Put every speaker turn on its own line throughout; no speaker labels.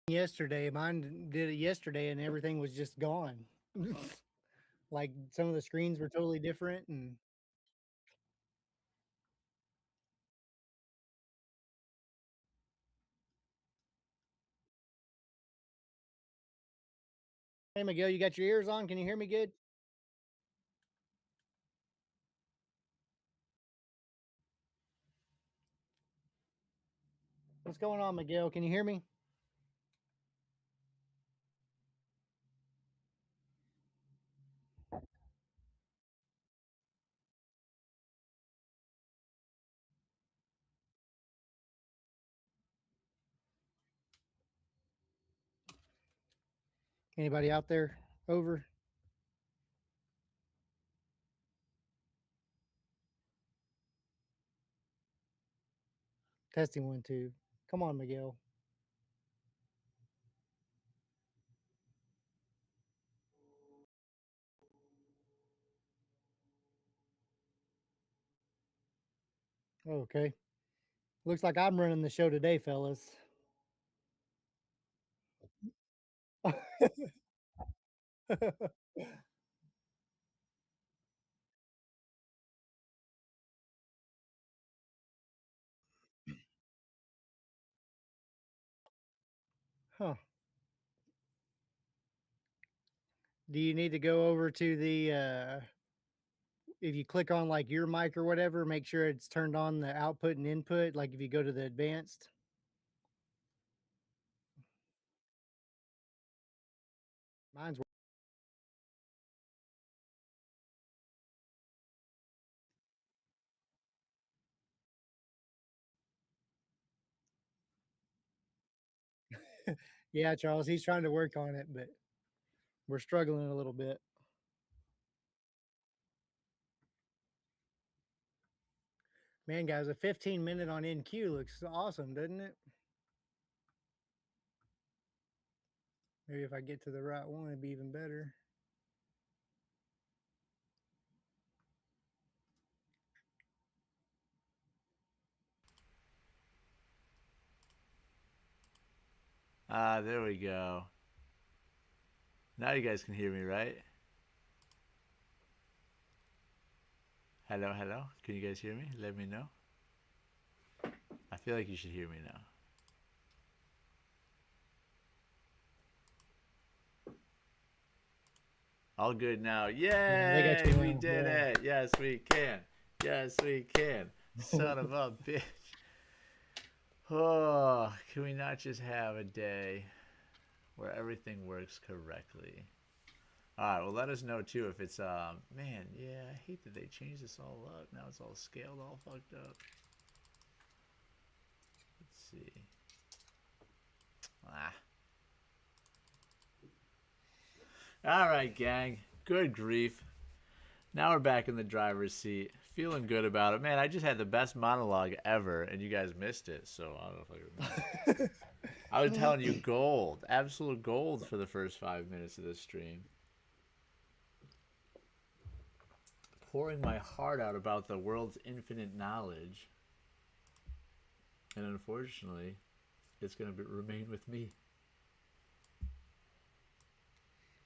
yesterday. Mine did it yesterday, and everything was just gone. Like some of the screens were totally different, and hey Miguel, you got your ears on? Can you hear me good? What's going on, Miguel? Can you hear me? Anybody out there? Over. Testing 1 2. Come on, Miguel. Okay. Looks like I'm running the show today, fellas. Huh. Do you need to go over to the if you click on like your mic or whatever, make sure it's turned on the output and input, like if you go to the advanced? Mine's yeah, Charles, he's trying to work on it, but we're struggling a little bit. Man, guys, a 15-minute on NQ looks awesome, doesn't it? Maybe if I get to the right one, it'd be even better.
Ah, there we go. Now you guys can hear me, right? Hello, hello. Can you guys hear me? Let me know. I feel like you should hear me now. All good now.
Yeah, they got
Yay!
you
We
now.
did
Yeah.
it. Yes, we can. Yes, we can. Son of a bitch. Oh, can we not just have a day where everything works correctly? All right, well, let us know too if it's man, yeah, I hate that they changed this all up. Now it's all scaled, all fucked up. Let's see. Ah. All right, gang. Good grief. Now we're back in the driver's seat. Feeling good about it. Man, I just had the best monologue ever, and you guys missed it, so I don't know if I remember. I was telling you gold. Absolute gold for the first 5 minutes of this stream. Pouring my heart out about the world's infinite knowledge. And unfortunately, it's going to remain with me.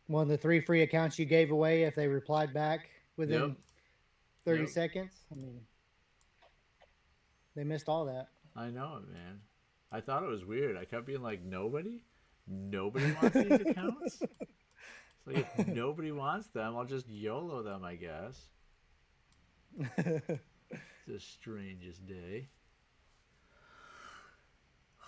One of the 3 free accounts you gave away if they replied back
Yep.
within 30
Yep.
seconds. I mean, they missed all that.
I know it, man. I thought it was weird. I kept being like, nobody? Nobody wants these accounts? It's like, if nobody wants them, I'll just YOLO them, I guess. It's the strangest day.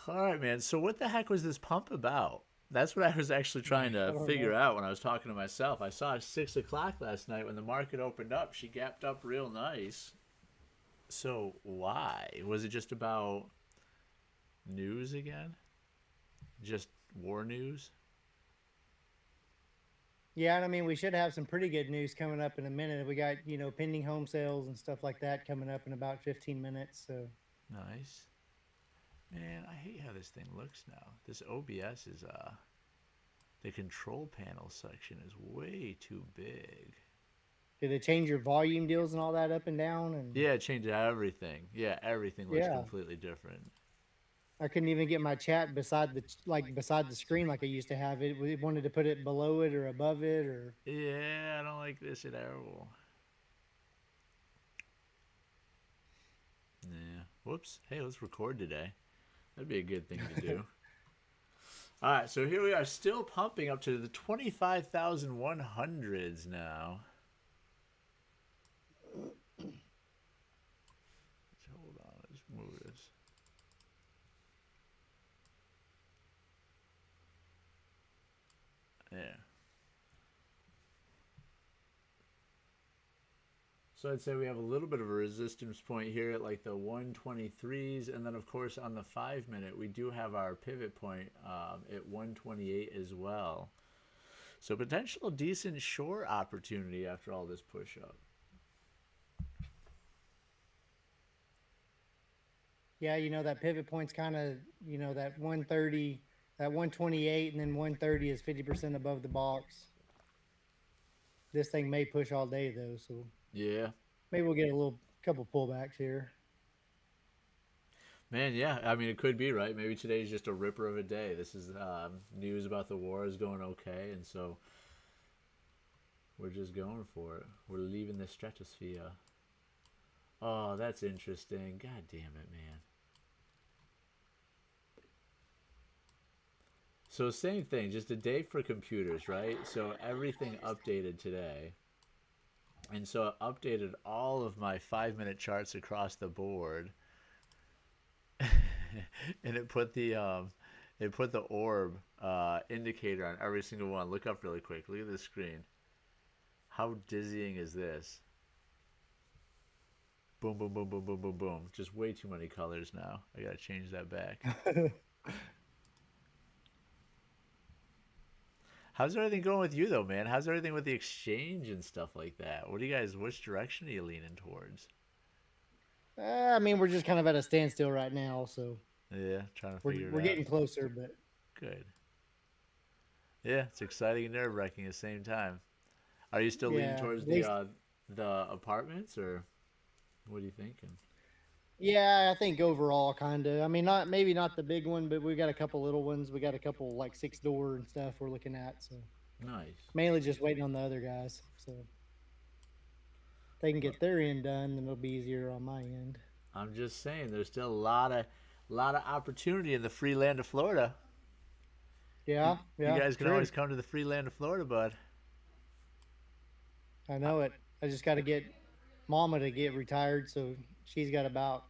All right, man. So, what the heck was this pump about? That's what I was actually trying
I
to
don't
figure
know.
out when I was talking to myself. I saw at 6 o'clock last night when the market opened up. She gapped up real nice. So, why? Was it just about news again? Just war news?
Yeah, and I mean, we should have some pretty good news coming up in a minute. We got, pending home sales and stuff like that coming up in about 15 minutes. So,
Nice. Man, I hate how this thing looks now. This OBS is the control panel section is way too big.
did it change your volume deals and all that up and down? And
Yeah, it changed everything. Yeah, everything looks
yeah,
completely different.
I couldn't even get my chat beside beside the screen like I used to have it. We wanted to put it below it or above it or.
Yeah, I don't like this at all. Yeah. Whoops. Hey, let's record today. That'd be a good thing to do. All right, so here we are, still pumping up to the 25,100s now. Hold on, let's move this. Yeah. So I'd say we have a little bit of a resistance point here at like the 123s, and then of course on the 5-minute we do have our pivot point at 128 as well. So potential decent short opportunity after all this push up.
Yeah, that pivot point's kind of, that 130, that 128, and then 130 is 50% above the box. This thing may push all day though, so
yeah,
maybe we'll get a couple pullbacks here.
Man, yeah, I mean it could be, right. Maybe today's just a ripper of a day. This is news about the war is going okay, and so we're just going for it. We're leaving the stratosphere. Oh, that's interesting. God damn it, man. So same thing, just a day for computers, right? So everything updated today. And so it updated all of my 5-minute charts across the board. And it put the orb indicator on every single one. Look up really quick. Look at the screen. How dizzying is this? Boom, boom, boom, boom, boom, boom, boom. Just way too many colors now. I gotta change that back. How's everything going with you though, man? How's everything with the exchange and stuff like that? Which direction are you leaning towards?
I mean, we're just kind of at a standstill right now, so
yeah, trying to figure it out.
We're getting closer, but
good. Yeah, it's exciting and nerve-wracking at the same time. Are you still leaning towards the apartments, or what are you thinking?
Yeah, I think overall, kind of. I mean, maybe not the big one, but we got a couple little ones. We got a couple like 6-door and stuff we're looking at. So
nice.
Mainly just waiting on the other guys. So if they can get their end done, then it'll be easier on my end.
I'm just saying, there's still a lot of opportunity in the free land of Florida.
Yeah,
you guys can always come to the free land of Florida, bud.
I know it. I just got to get Mama to get retired, so she's got about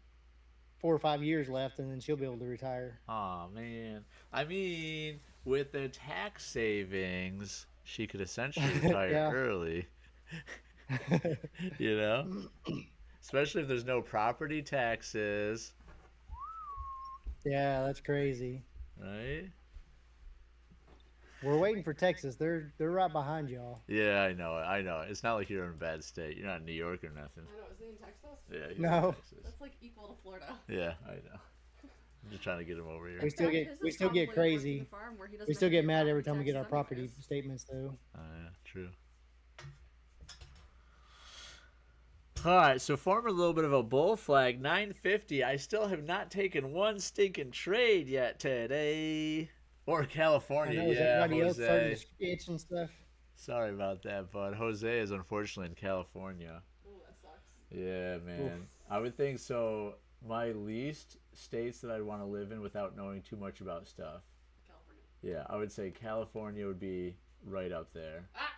4 or 5 years left, and then she'll be able to retire.
Oh man, I mean, with the tax savings, she could essentially retire early. You know, especially if there's no property taxes.
Yeah, that's crazy.
Right.
We're waiting for Texas. They're right behind y'all.
Yeah, I know. It's not like you're in a bad state. You're not in New York or nothing.
I know. Isn't he in Texas?
Yeah. He's
no.
in Texas.
That's like equal to Florida.
Yeah, I know. I'm just trying to get him over here.
We still get crazy. We still get mad every time we get our property statements, though.
Oh yeah, true. All right, so forming a little bit of a bull flag, 950. I still have not taken one stinking trade yet today. Or California,
I know, everybody else started to itch and stuff.
Sorry about that, bud. Jose is unfortunately in California.
Oh, that sucks.
Yeah, man.
Oof.
I would think so. My least states that I'd want to live in without knowing too much about stuff.
California.
Yeah, I would say California would be right up there.
Ah!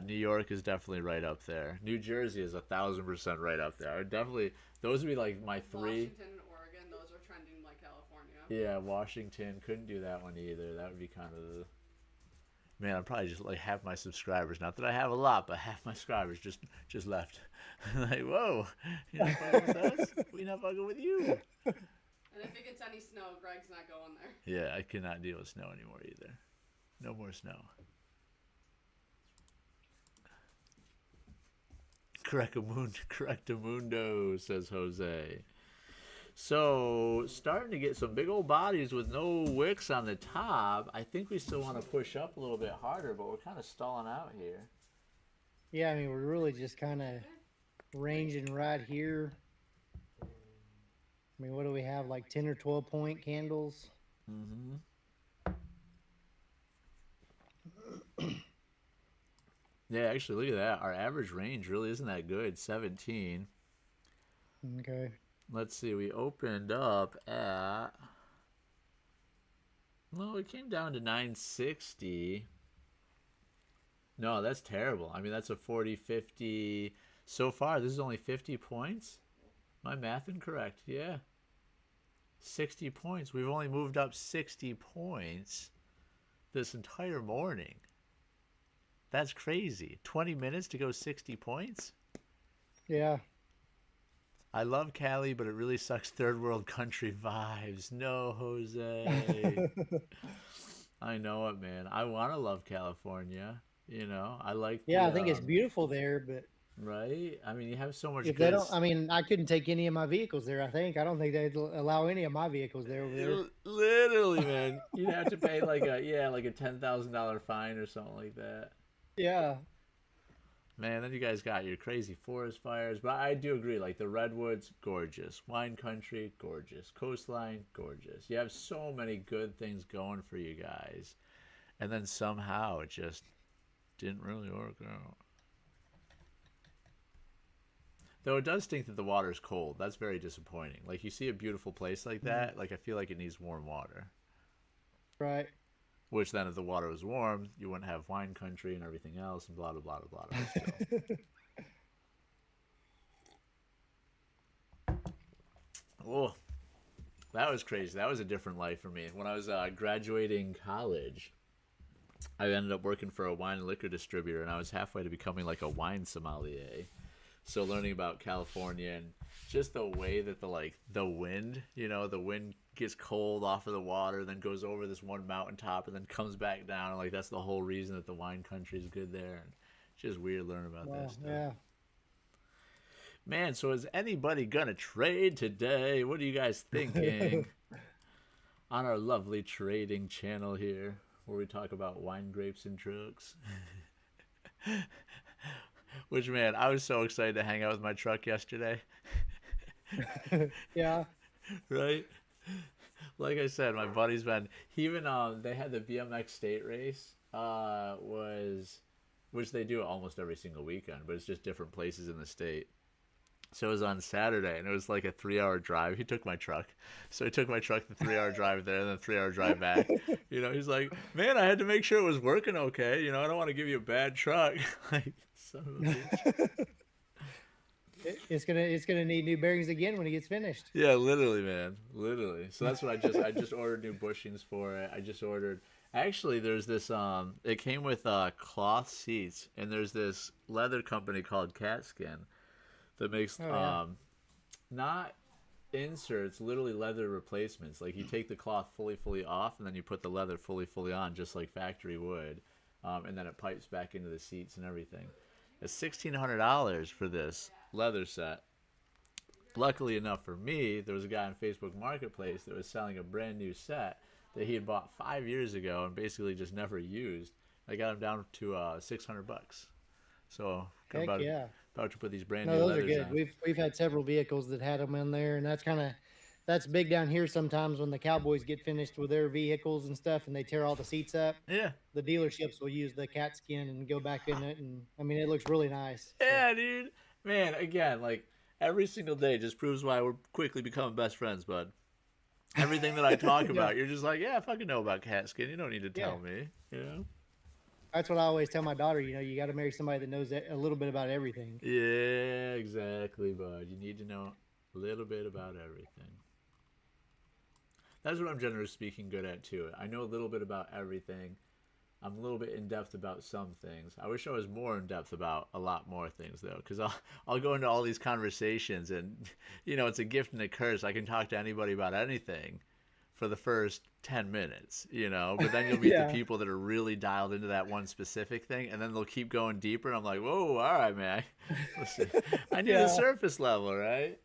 New York is definitely right up there. New Jersey is 1,000% right up there. I would definitely, those would be like my three.
Washington and Oregon, those are trending like California.
Yeah, Washington, couldn't do that one either. That would be kind of the... Man, I'm probably just like half my subscribers. Not that I have a lot, but half my subscribers just left. Like, whoa, you're not fucking with us? We're not fucking with you.
And if it gets any snow, Greg's not going there.
Yeah, I cannot deal with snow anymore either. No more snow. Correctamundo, says Jose. So, starting to get some big old bodies with no wicks on the top. I think we still want to push up a little bit harder, but we're kind of stalling out here.
Yeah, I mean, we're really just kind of ranging right here. I mean, what do we have? Like 10 or 12 point candles.
Mm-hmm. Yeah, actually, look at that. Our average range really isn't that good. 17.
Okay.
Let's see. We opened up at. Well, it came down to 960. No, that's terrible. I mean, that's a 40, 50. So far, this is only 50 points. My math incorrect. Yeah. 60 points. We've only moved up 60 points this entire morning. That's crazy. 20 minutes to go 60 points?
Yeah.
I love Cali, but it really sucks third world country vibes. No, Jose. I know it, man. I want to love California. You know, I like
Yeah, I think it's beautiful there, but
right? I mean, you have so much
if
good.
they don't, I mean, I couldn't take any of my vehicles there. I don't think they'd allow any of my vehicles there over there.
Literally, man. You'd have to pay like a $10,000 fine or something like that.
Yeah.
Man, then you guys got your crazy forest fires. But I do agree, like the redwoods, gorgeous. Wine country, gorgeous. Coastline, gorgeous. You have so many good things going for you guys. And then somehow it just didn't really work out. Though it does stink that the water's cold. That's very disappointing. Like, you see a beautiful place like that, like, I feel like it needs warm water.
Right.
Which then, if the water was warm, you wouldn't have wine country and everything else, and blah, blah, blah, blah, blah. Still. Oh, that was crazy. That was a different life for me. When I was graduating college, I ended up working for a wine and liquor distributor, and I was halfway to becoming like a wine sommelier. So learning about California and just the way that the wind, the wind gets cold off of the water, then goes over this one mountaintop and then comes back down. And like, that's the whole reason that the wine country is good there. And it's just weird learning about that stuff.
Yeah.
Man, so is anybody gonna trade today? What are you guys thinking? On our lovely trading channel here, where we talk about wine, grapes, and trucks. Which, man, I was so excited to hang out with my truck yesterday.
Yeah.
Right? Like I said, my buddy's been, he even, they had the BMX state race, which they do almost every single weekend, but it's just different places in the state. So it was on Saturday, and it was like a 3-hour drive. He took my truck. So he took my truck the 3-hour drive there and then 3-hour drive back. He's like, man, I had to make sure it was working okay. I don't want to give you a bad truck. Like, son of a bitch.
It's gonna need new bearings again when it gets finished.
Yeah, literally, man. Literally. So that's what I just ordered new bushings for it. I just ordered. Actually, there's this, it came with cloth seats, and there's this leather company called Catskin that makes not inserts, literally leather replacements. Like, you take the cloth fully off, and then you put the leather fully on, just like factory would, and then it pipes back into the seats and everything. It's $1,600 for this leather set. Luckily enough for me, there was a guy on Facebook Marketplace that was selling a brand new set that he had bought 5 years ago and basically just never used. I got him down to $600. So
Heck yeah.
About to put these brand
No,
new
those
leathers
are good.
on.
We've had several vehicles that had them in there, and that's big down here sometimes when the Cowboys get finished with their vehicles and stuff and they tear all the seats up.
Yeah.
The dealerships will use the cat skin and go back in it, and I mean, it looks really nice.
Yeah, dude. Man, again, like, every single day just proves why we're quickly becoming best friends, bud. Everything that I talk about, you're just like, yeah, I fucking know about cat skin. You don't need to tell me,
That's what I always tell my daughter. You got to marry somebody that knows a little bit about everything.
Yeah, exactly, bud. You need to know a little bit about everything. That's what I'm generally speaking good at, too. I know a little bit about everything. I'm a little bit in-depth about some things. I wish I was more in-depth about a lot more things, though, because I'll go into all these conversations, and, it's a gift and a curse. I can talk to anybody about anything for the first 10 minutes, but then you'll meet the people that are really dialed into that one specific thing, and then they'll keep going deeper, and I'm like, whoa, all right, man. Listen, I need the surface level, right?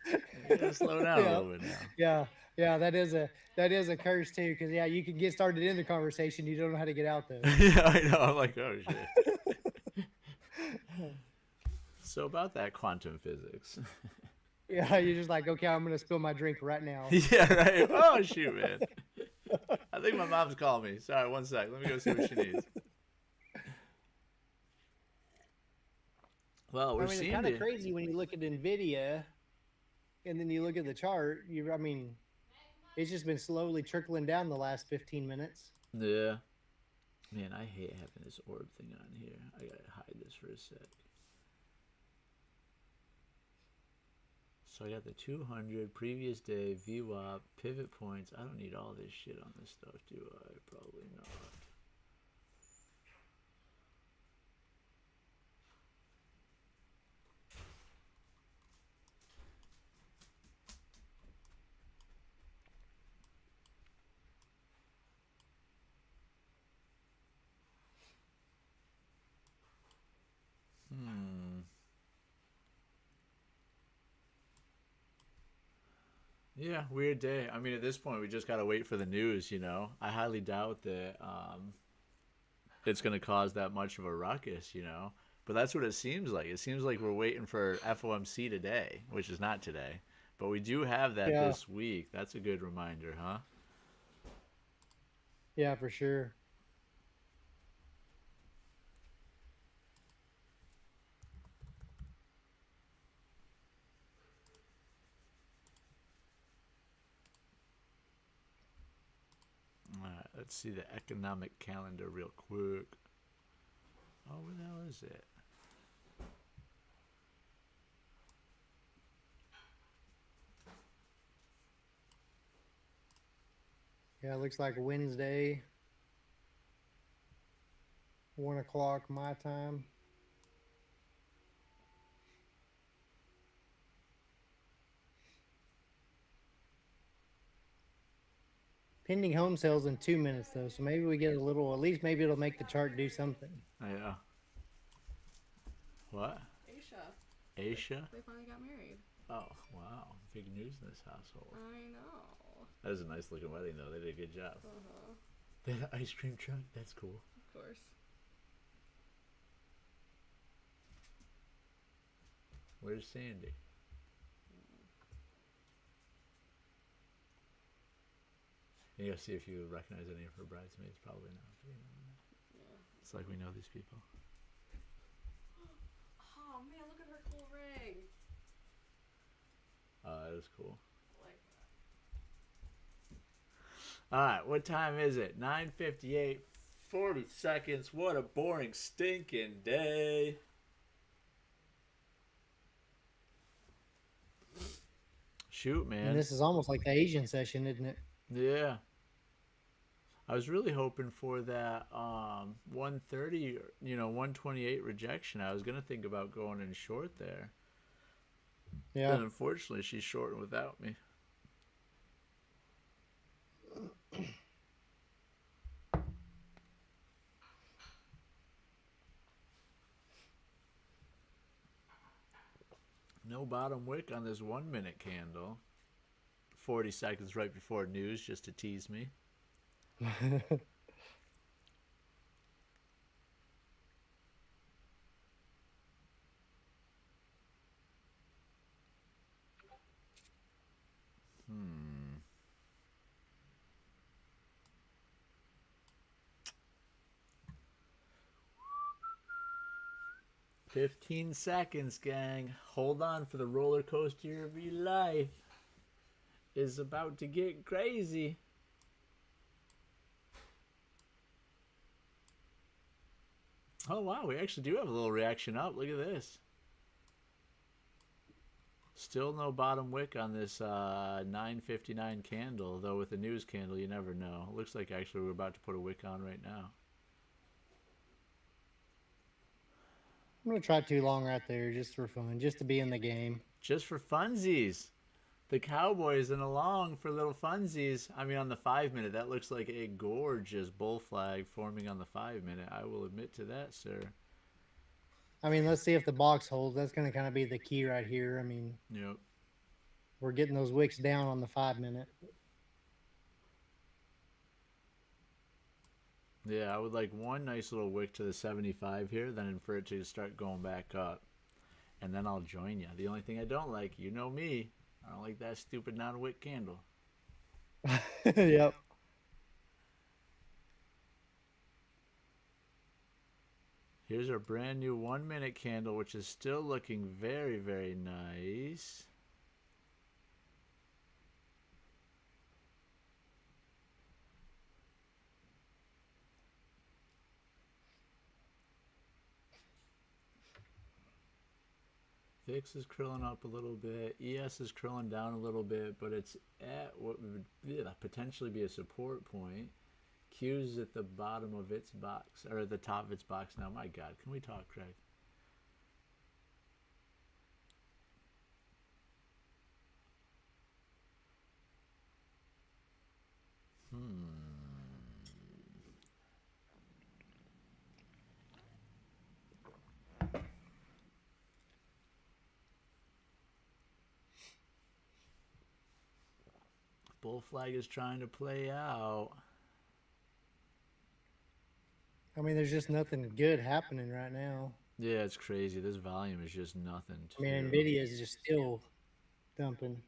I gotta slow down a little bit now.
Yeah, that is a curse too, because you can get started in the conversation, you don't know how to get out though.
Yeah, I know. I'm like, oh shit. So about that quantum physics.
Yeah, you're just like, okay, I'm gonna spill my drink right now.
Yeah, right. Oh shoot, man. I think my mom's calling me. Sorry, one sec. Let me go see what she needs. Well, we're
I mean, it's
seeing
kind of
the.
crazy when you look at Nvidia, and then you look at the chart. I mean, it's just been slowly trickling down the last 15 minutes.
Yeah. Man, I hate having this orb thing on here. I gotta hide this for a sec. So I got the 200 previous day VWAP pivot points. I don't need all this shit on this stuff, do I? Probably not. Yeah, weird day. I mean, at this point, we just gotta wait for the news. You know, I highly doubt that it's gonna cause that much of a ruckus. You know, but that's what it seems like. It seems like we're waiting for FOMC today, which is not today, but we do have that
Yeah.
this week. That's a good reminder, huh?
Yeah, for sure.
All right, let's see the economic calendar real quick. Oh, where the hell is it?
Yeah, it looks like Wednesday, 1 o'clock my time. Pending home sales in 2 minutes though, so maybe we get a little. At least maybe it'll make the chart do something.
Yeah. What?
Aisha,
Aisha?
they finally got married.
Oh, wow. Big news in this household.
I know.
That was a nice looking wedding, though. They did a good job. They had an ice cream truck. That's cool.
Of course.
Where's Sandy? You gotta see if you recognize any of her bridesmaids. Probably not. But,
Yeah.
it's like we know these people.
Oh man, look at her cool ring.
That is cool.
I like that.
All right, what time is it? 9:58, 40 seconds. What a boring, stinking day. Shoot, man.
And this is almost like the Asian session, isn't it?
Yeah. I was really hoping for that 130, 128 rejection. I was going to think about going in short there.
Yeah.
But unfortunately, she's shorting without me. No bottom wick on this 1 minute candle. 40 seconds right before news just to tease me. Hmm. 15 seconds, gang. Hold on for the roller coaster of your life. Is about to get crazy. Oh, wow. We actually do have a little reaction up. Look at this. Still no bottom wick on this 9:59 candle, though with the news candle, you never know. Looks like actually we're about to put a wick on right now.
I'm gonna try too long right there just for fun, just to be in the game.
Just for funsies. The Cowboys and along for little funsies. I mean, on the 5 minute, that looks like a gorgeous bull flag forming on the 5 minute. I will admit to that, sir.
I mean, let's see if the box holds. That's gonna kind of be the key right here. I mean,
Yep.
we're getting those wicks down on the 5 minute.
Yeah, I would like one nice little wick to the 75 here, then for it to start going back up. and then I'll join you. The only thing I don't like, you know me, I don't like that stupid non-wick candle.
Yep.
Here's our brand new 1 minute candle, which is still looking very, very nice. VIX is curling up a little bit. ES is curling down a little bit, but it's at what would potentially be a support point. Q's at the bottom of its box, or at the top of its box now. My God, can we talk, Craig? Bull flag is trying to play out.
I mean, there's just nothing good happening right now.
Yeah, it's crazy. This volume is just nothing.
I mean, Nvidia is just still dumping.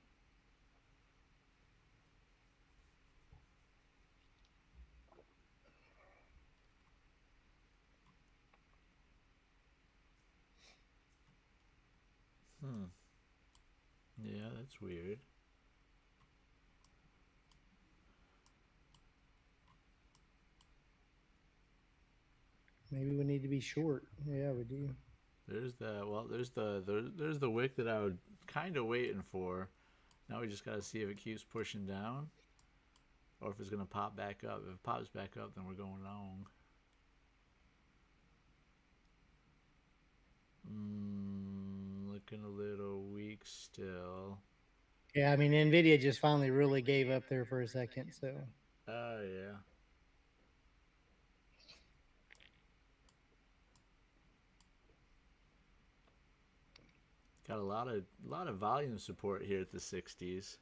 Yeah, that's weird.
Maybe we need to be short. Yeah, we do.
There's the there's the wick that I was kind of waiting for. Now we just got to see if it keeps pushing down, or if it's gonna pop back up. If it pops back up, then we're going long. Looking a little weak still.
Yeah, I mean, Nvidia just finally really gave up there for a second. So.
Oh yeah. Got a lot of volume support here at the 60s.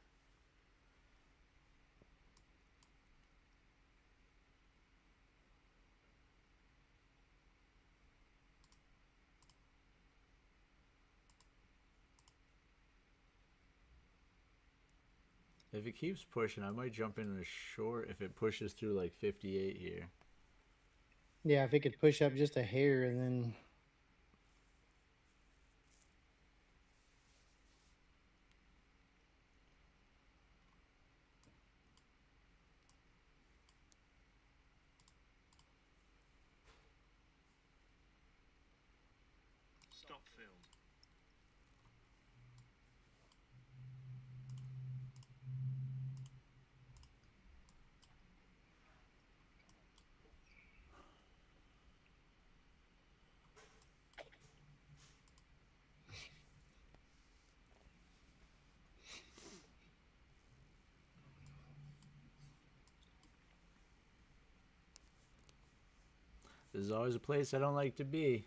If it keeps pushing, I might jump in a short if it pushes through like 58 here.
Yeah, if it could push up just a hair and then.
Stop film.
This is always a place I don't like to be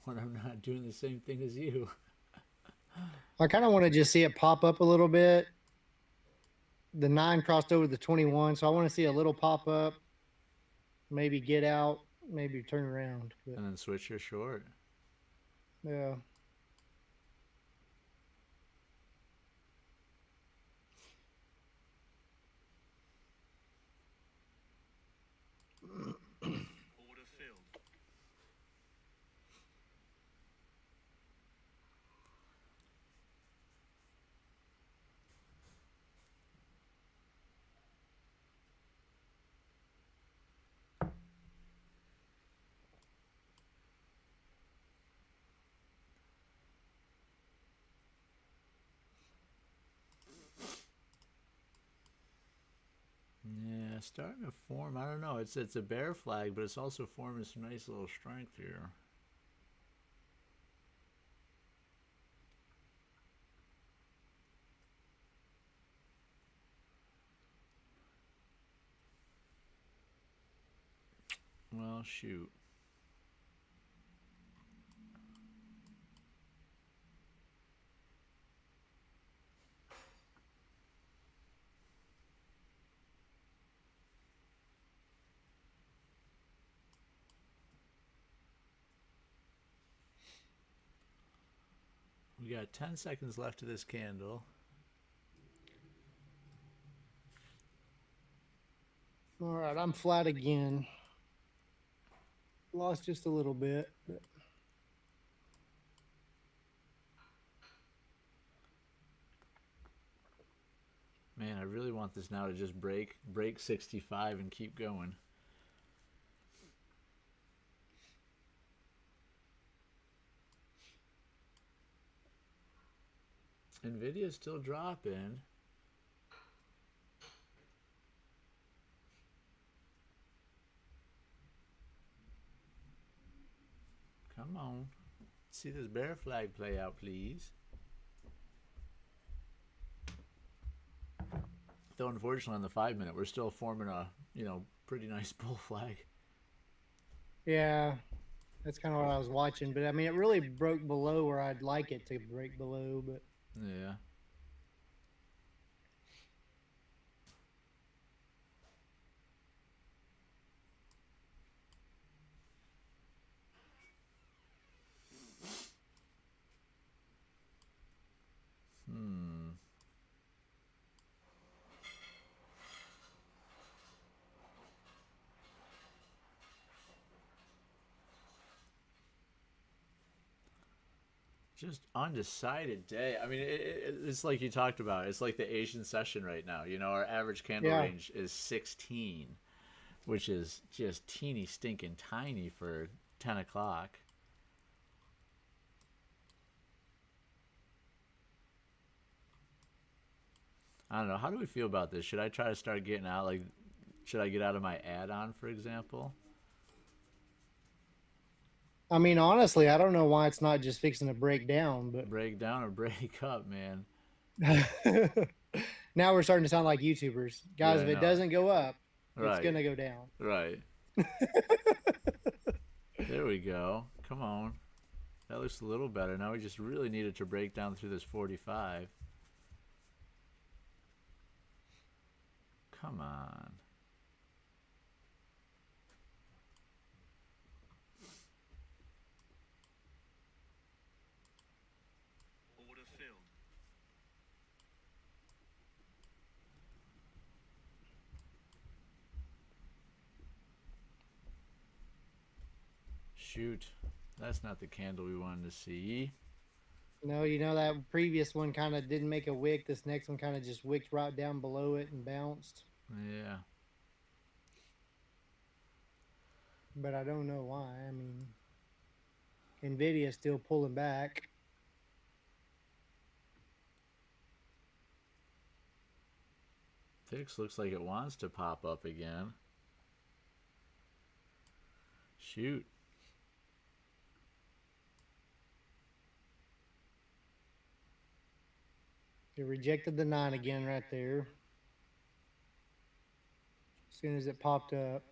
when I'm not doing the same thing as you.
I kind of want to just see it pop up a little bit. The 9 crossed over the 21, so I want to see a little pop up. Maybe get out, maybe turn around. But,
And then switch your short.
yeah.
Order filled.
Yeah, starting to form. I don't know. It's a bear flag, but it's also forming some nice little strength here. Well, shoot. We got 10 seconds left of this candle.
All right, I'm flat again. Lost just a little bit, but
Man, I really want this now to just break 65 and keep going. Nvidia's still dropping. Come on. See this bear flag play out, please. Though unfortunately on the 5-minute, we're still forming a, pretty nice bull flag.
yeah, that's kind of what I was watching. But I mean, it really broke below where I'd like it to break below, but
Yeah. Just undecided day. I mean, it's like you talked about. It's like the Asian session right now. Our average candle range is 16, which is just teeny stinking tiny for 10 o'clock. I don't know. How do we feel about this? Should I try to start getting out? Like, should I get out of my add-on, for example?
I mean, honestly, I don't know why it's not just fixing to break down, but
Break down or break up, man.
now we're starting to sound like YouTubers. Guys,
Yeah,
if
I
it
know.
doesn't go up, it's
Right.
going to go down.
Right. There we go. Come on. That looks a little better. Now we just really needed to break down through this 45. Come on.
Order filled.
Shoot. That's not the candle we wanted to see.
No, that previous one kind of didn't make a wick. This next one kind of just wicked right down below it and bounced.
Yeah.
But I don't know why. I mean, Nvidia's still pulling back.
VIX looks like it wants to pop up again. Shoot.
It rejected the 9 again right there. As soon as it popped up.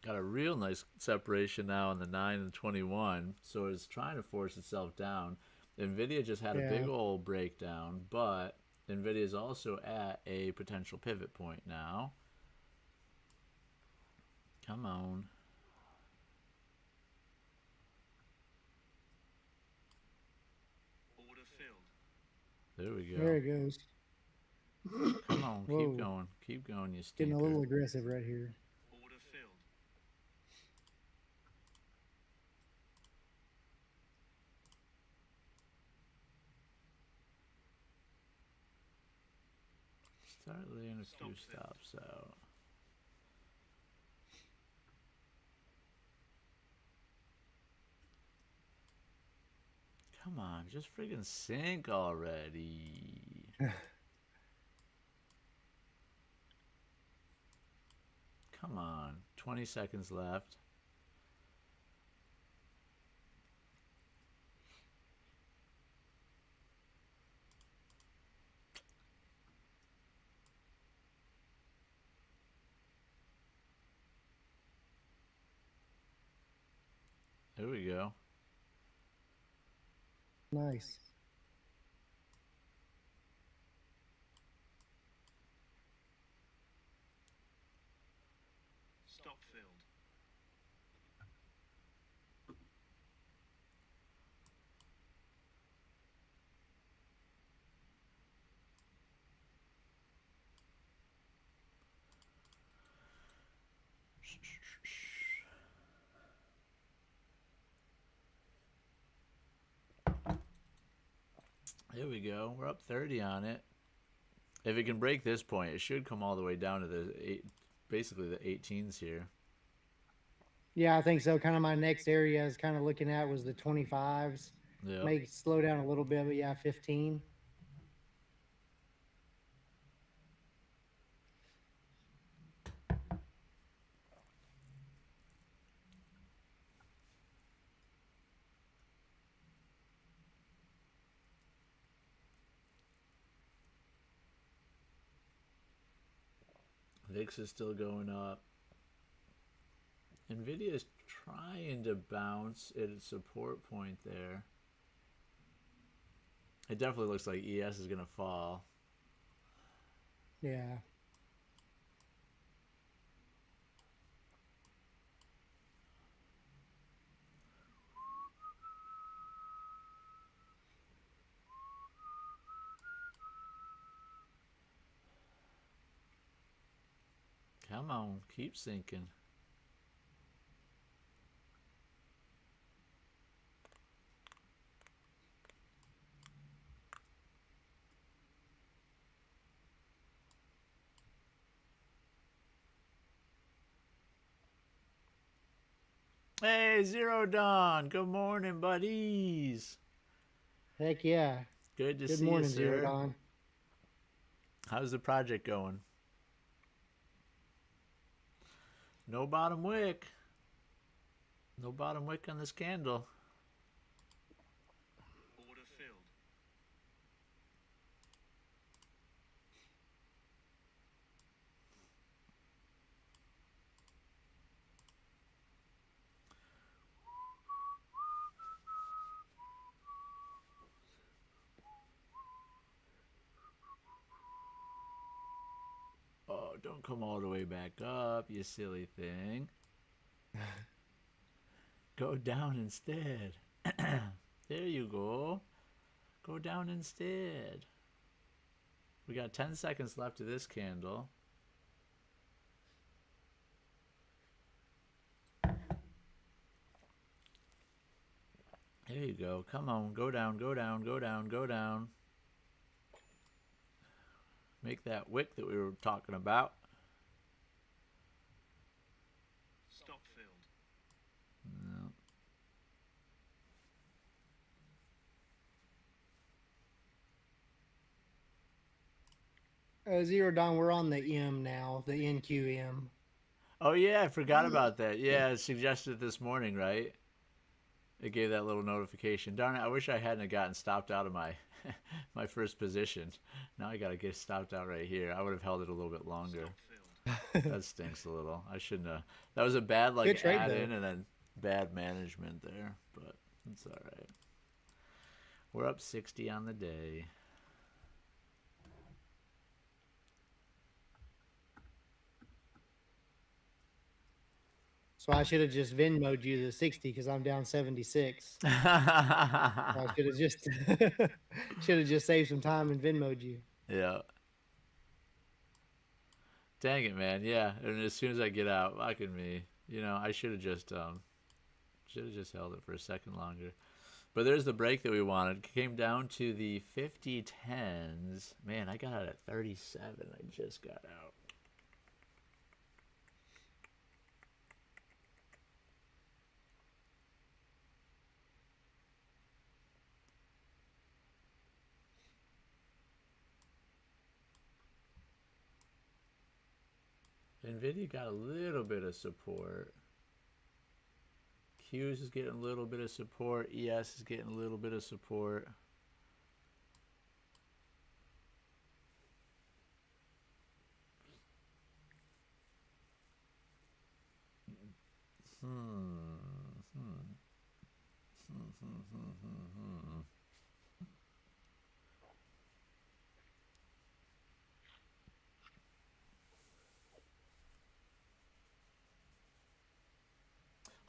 Got a real nice separation now on the 9 and 21, so it's trying to force itself down. Nvidia just had a big old breakdown, but Nvidia is also at a potential pivot point now. Come on.
Order filled.
There we go.
There it goes.
Come on,
Whoa.
keep going. Keep going, you
Getting
stinker.
a little aggressive right here.
Order filled.
Start laying a few
Stop
stops out. Come on, just friggin' sink already. Come on, 20 seconds left. Here we go.
Nice.
Stop filled.
There we go. We're up 30 on it. If it can break this point, it should come all the way down to the basically the 18s here.
Yeah, I think so. Kind of my next area is kind of looking at was the 25s.
Yeah.
May slow down a little bit, but yeah, 15.
VIX is still going up. Nvidia is trying to bounce at its support point there. It definitely looks like ES is going to fall.
Yeah.
Come on, keep sinking. Hey, Zero Dawn. Good morning, buddies.
Heck yeah.
Good to
Good
see
morning,
you,
Zero
sir.
Dawn.
How's the project going? No bottom wick. No bottom wick on this candle.
Order filled.
Oh, don't come all the way back up, you silly thing. Go down instead. There you go. Go down instead. We got 10 seconds left of this candle. There you go. Come on. Go down, go down, go down, go down. Make that wick that we were talking about.
Stop filled.
No.
Zero Dawn, we're on the M now, the NQM.
Oh, yeah, I forgot about that. Yeah, it suggested this morning, right? It gave that little notification. Darn it, I wish I hadn't gotten stopped out of my my first position. Now I got to get stopped out right here. I would have held it a little bit longer.
Stop filled.
That stinks a little. I shouldn't have. That was a bad
Good trade,
add
though.
in and then bad management there, but it's all right. We're up 60 on the day.
So I should have just Venmo'd you the 60 because I'm down 76. So I should have just should have just saved some time and Venmo'd you.
Yeah. Dang it, man. Yeah, and as soon as I get out, fucking me. You know, I should have just held it for a second longer. But there's the break that we wanted. Came down to the 50 tens. Man, I got out at 37. I just got out. Nvidia got a little bit of support. Q's is getting a little bit of support. ES is getting a little bit of support.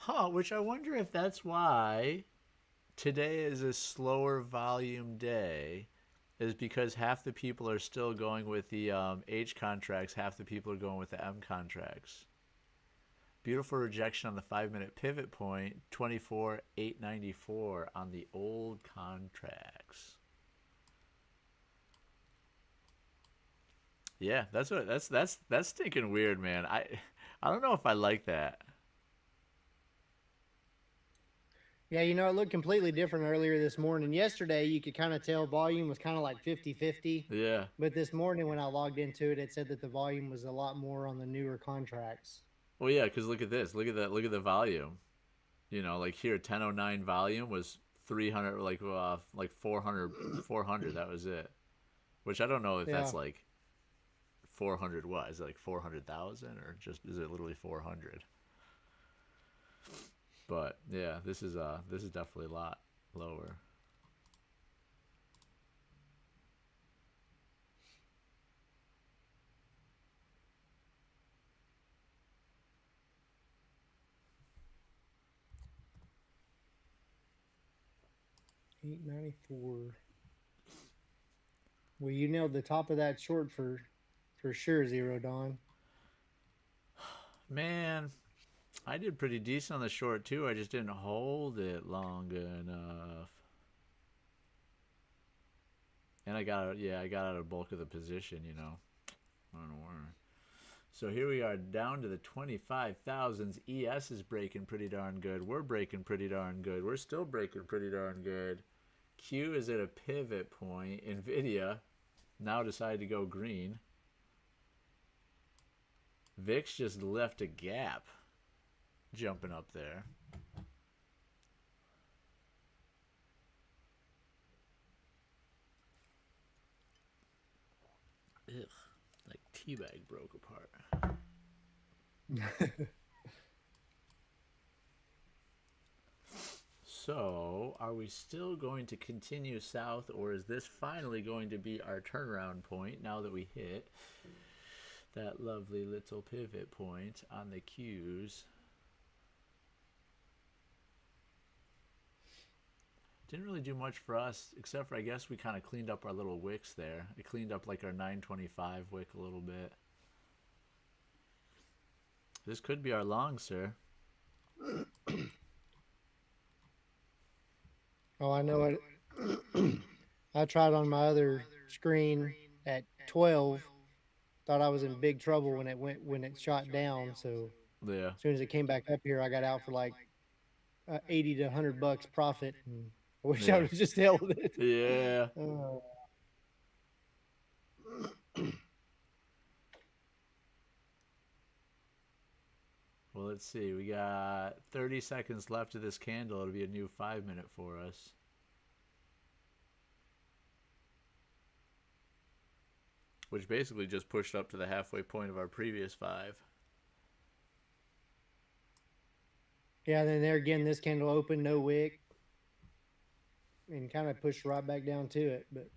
Huh, which I wonder if that's why today is a slower volume day, is because half the people are still going with the H contracts, half the people are going with the M contracts. Beautiful rejection on the 5-minute pivot point, 24,894 on the old contracts. Yeah, that's stinking weird, man. I don't know if I like that.
Yeah, you know, it looked completely different earlier this morning. Yesterday, you could kind of tell volume was kind of like 50-50.
Yeah.
But this morning when I logged into it, it said that the volume was a lot more on the newer contracts.
Well, yeah, because look at this. Look at that. Look at the volume. You know, like here, 1009 volume was 300, like 400, 400. That was it. Which I don't know if that's
Yeah.
like 400. What is it, like 400,000, or just is it literally 400? But yeah, this is definitely a lot lower.
$8.94. Well, you nailed the top of that short for sure, Zero Dawn.
Man, I did pretty decent on the short too. I just didn't hold it long enough. And I got out of bulk of the position, you know. I don't know where. So here we are down to the 25,000s. ES is breaking pretty darn good. We're breaking pretty darn good. We're still breaking pretty darn good. Q is at a pivot point. Nvidia now decided to go green. VIX just left a gap jumping up there. Ugh, like teabag broke apart. So, are we still going to continue south, or is this finally going to be our turnaround point now that we hit that lovely little pivot point on the Qs? Didn't really do much for us, except for I guess we kind of cleaned up our little wicks there. It cleaned up like our 925 wick a little bit. This could be our long, sir.
Oh, I know it. I tried on my other screen at 12. Thought I was in big trouble when it shot down. So
Yeah.
as soon as it came back up here, I got out for like 80 to $100 profit. And I wish I
Yeah.
would have just held it.
Yeah. Well, let's see. We got 30 seconds left of this candle. It'll be a new 5-minute for us. Which basically just pushed up to the halfway point of our previous 5.
Yeah, then there again, this candle opened, no wick. And kind of pushed right back down to it. But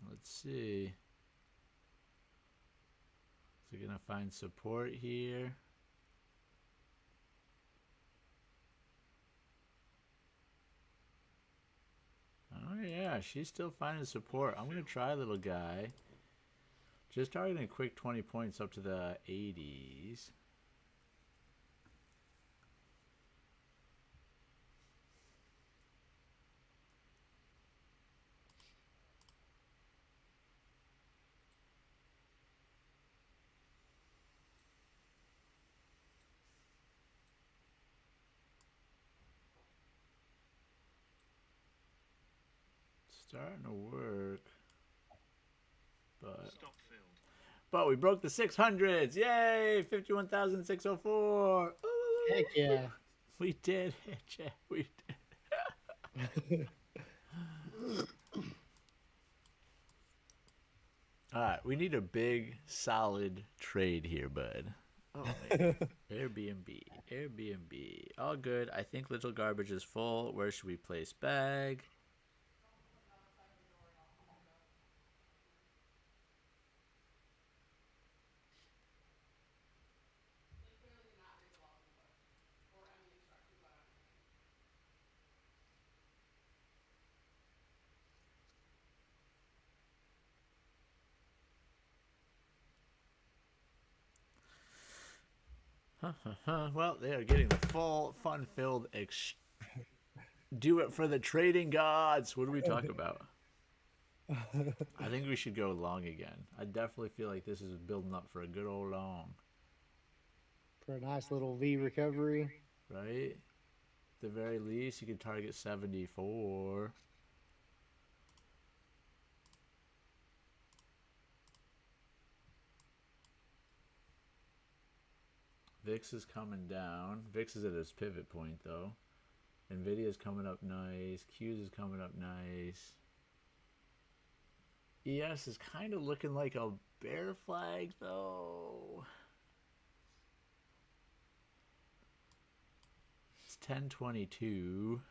Let's see. Is it going to find support here? Oh yeah, she's still finding support. I'm going to try, little guy. Just targeting a quick 20 points up to the 80s. Starting to work, but we broke the 600s. Yay! 51,604.
heck yeah.
We did it, Jeff. We did. All right, we need a big, solid trade here, bud. Oh, man. Airbnb. All good. I think little garbage is full. Where should we place bag?
They clearly did not read the welcome book or any instructions about anything.
Well, they are getting the full, fun-filled do it for the trading gods. What do we talk about? I think we should go long again. I definitely feel like this is building up for a good old long.
For a nice little V recovery.
Right? At the very least, you could target 74. VIX is coming down. VIX is at its pivot point, though. NVIDIA's coming up nice. Q's is coming up nice. ES is kind of looking like a bear flag, though. It's 1022.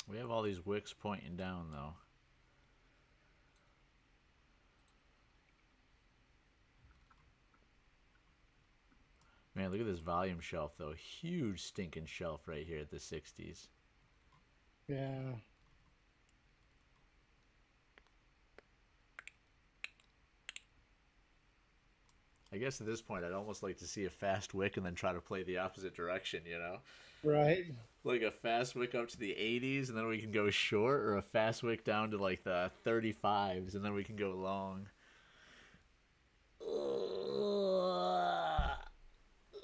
We have all these wicks pointing down, though. Man, look at this volume shelf, though. Huge stinking shelf right here at the 60s.
Yeah.
I guess at this point, I'd almost like to see a fast wick and then try to play the opposite direction, you know?
Right.
Like a fast wick up to the 80s, and then we can go short, or a fast wick down to like the 35s, and then we can go long.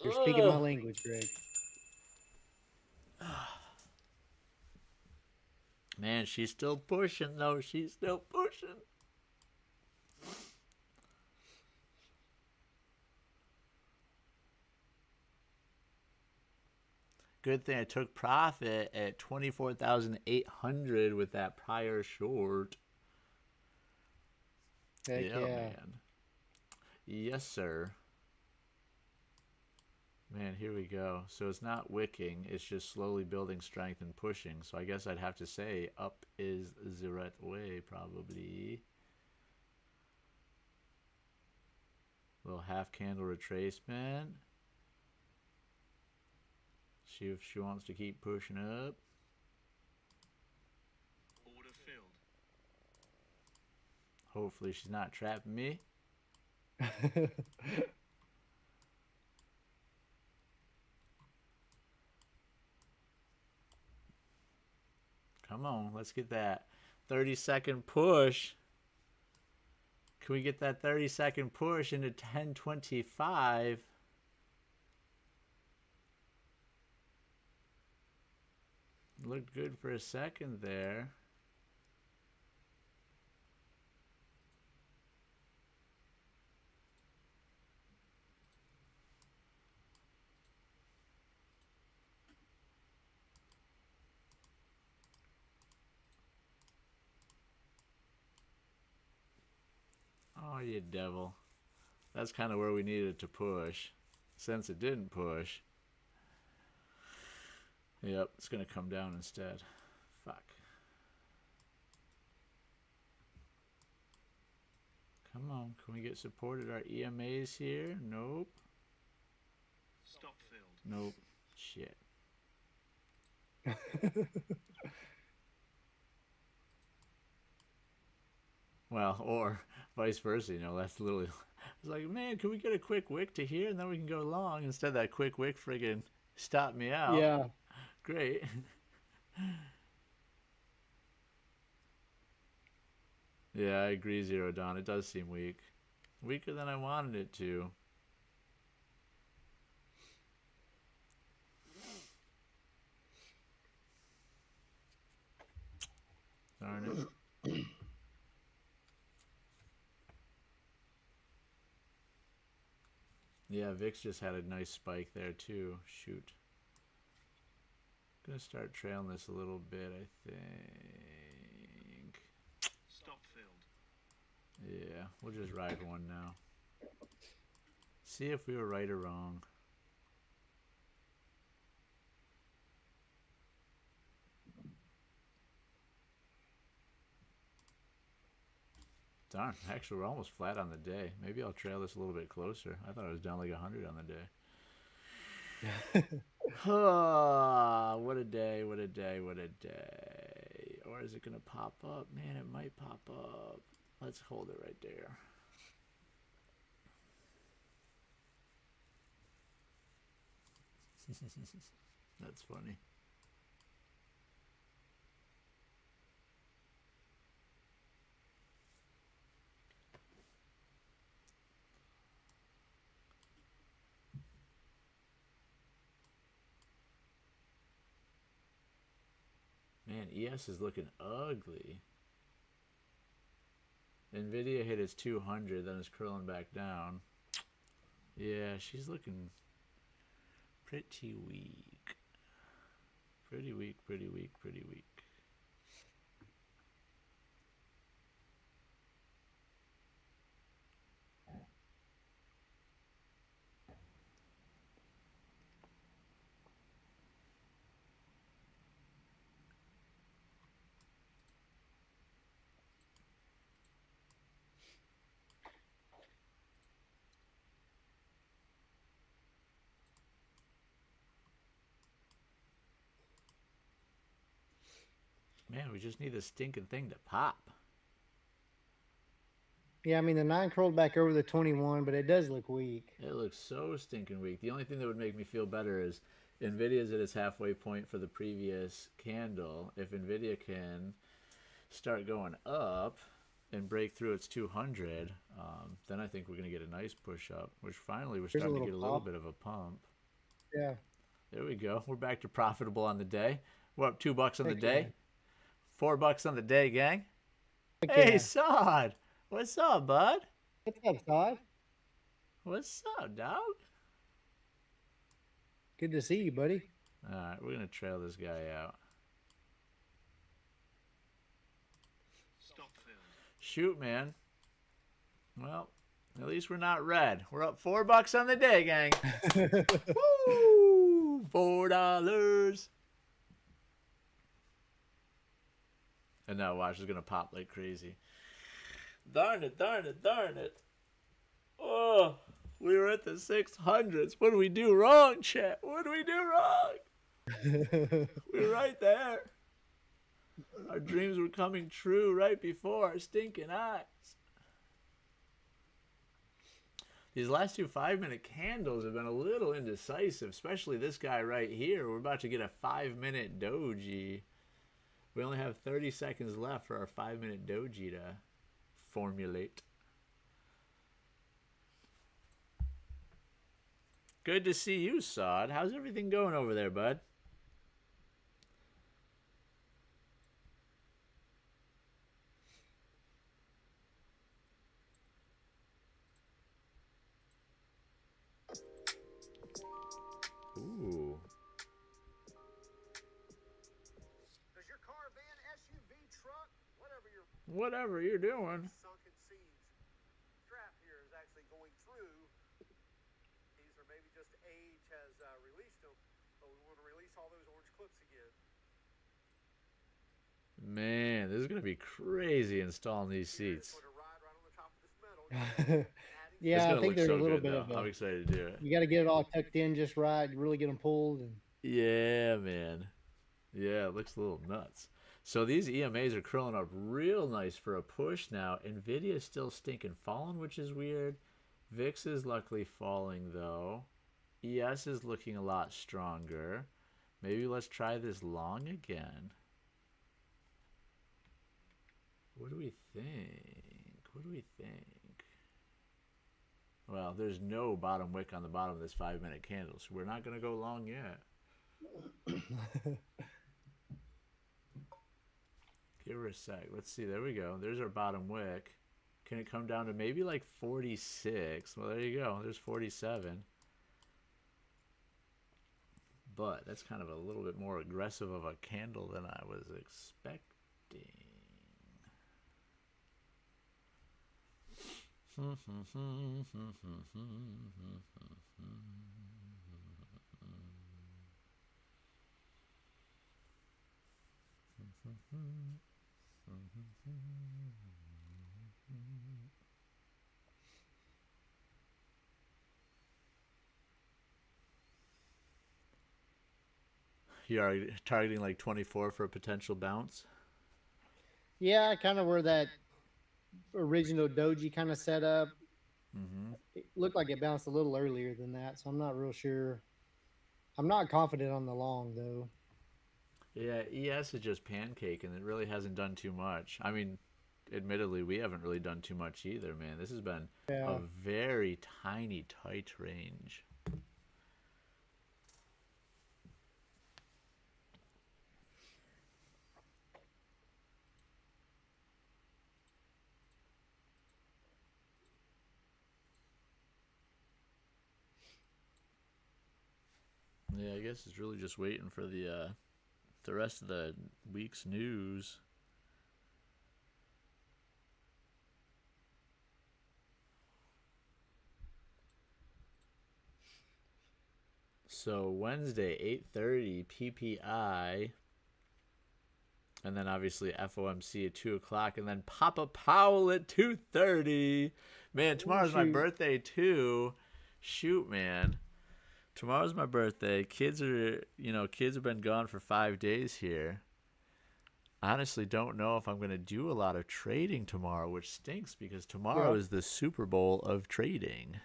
You're speaking my language, Greg.
Man, she's still pushing, though. She's still pushing. Good thing I took profit at 24,800 with that prior short.
Heck yeah.
Man. Yes, sir. Man, here we go. So it's not wicking. It's just slowly building strength and pushing. So I guess I'd have to say up is the right way, probably. Little half candle retracement. See if she wants to keep pushing up.
Order filled.
Hopefully she's not trapping me. Come on, let's get that 30-second push. Can we get that 30-second push into 1025? Looked good for a second there. Oh, you devil. That's kind of where we needed to push. Since it didn't push. Yep, it's going to come down instead. Fuck. Come on, can we get supported our EMAs here? Nope.
Stop filled.
Nope. Shit. Well, or vice versa, you know, that's literally... It's like, man, can we get a quick wick to here and then we can go long? Instead, that quick wick friggin' stopped me out.
Yeah.
Great. Yeah, I agree, Zero Dawn. It does seem weak. Weaker than I wanted it to. Darn it. Yeah, VIX just had a nice spike there too. Shoot. Gonna start trailing this a little bit, I think.
Stop filled.
Yeah, we'll just ride one now. See if we were right or wrong. Darn, actually we're almost flat on the day. Maybe I'll trail this a little bit closer. I thought I was down like 100 on the day. What a day, what a day, what a day. Or is it going to pop up? Man, it might pop up. Let's hold it right there. That's funny. Man, ES is looking ugly. Nvidia hit its 200, then it's curling back down. Yeah, she's looking pretty weak. Pretty weak, pretty weak, pretty weak. Man, we just need this stinking thing to pop.
Yeah, I mean, the 9 curled back over the 21, but it does look weak.
It looks so stinking weak. The only thing that would make me feel better is Nvidia's at its halfway point for the previous candle. If Nvidia can start going up and break through its 200, then I think we're going to get a nice push up, which finally we're starting to get a little bit of a pump.
Yeah.
There we go. We're back to profitable on the day. We're up $2 on the day. $4 on the day, gang. Hey, Sod. What's up, bud?
What's up, Sod?
What's up, dog?
Good to see you, buddy.
All right, we're going to trail this guy out.
Stop filled.
Shoot, man. Well, at least we're not red. We're up $4 on the day, gang. Woo! $4. And now watch is gonna pop like crazy. Darn it, darn it, darn it. Oh, we were at the 600s. What did we do wrong, chat? What did we do wrong? We were right there. Our dreams were coming true right before our stinking eyes. These last two 5-minute candles have been a little indecisive, especially this guy right here. We're about to get a 5-minute doji. We only have 30 seconds left for our 5-minute doji to formulate. Good to see you, Sod. How's everything going over there, bud? Ooh.
Does your car, van, SUV, truck,
Whatever you're doing.
sunken seeds strap here is actually going through? These are maybe just age has released them, but we want to release all those orange clips again.
Man, this is going to be crazy installing these seats.
Going to ride right on the top of this metal.
Yeah, I think there's a little bit
though.
of
I'm excited to do it.
You got to get it all tucked in just right. Really get them pulled. And
Yeah, man. Yeah, it looks a little nuts. So these EMAs are curling up real nice for a push now. Nvidia is still stinking falling, which is weird. VIX is luckily falling, though. ES is looking a lot stronger. Maybe let's try this long again. What do we think? What do we think? Well, there's no bottom wick on the bottom of this 5-minute candle, so we're not going to go long yet. Give her a sec. Let's see. There we go. There's our bottom wick. Can it come down to maybe like 46? Well, there you go. There's 47. But that's kind of a little bit more aggressive of a candle than I was expecting. You are targeting like 24 for a potential bounce?
Yeah, kind of where that original doji kind of set up. It looked like it bounced a little earlier than that, so I'm not real sure. I'm not confident on the long, though.
Yeah, ES is just pancake, and it really hasn't done too much. I mean, admittedly, we haven't really done too much either, man. This has been a very tiny, tight range. Yeah, I guess it's really just waiting for the rest of the week's news. So Wednesday, 8:30 PPI, and then obviously FOMC at 2 o'clock, and then Papa Powell at 2:30. Man, tomorrow's my birthday too. Shoot, man. Tomorrow's my birthday. Kids have been gone for 5 days here. I honestly don't know if I'm going to do a lot of trading tomorrow, which stinks because tomorrow is the Super Bowl of trading.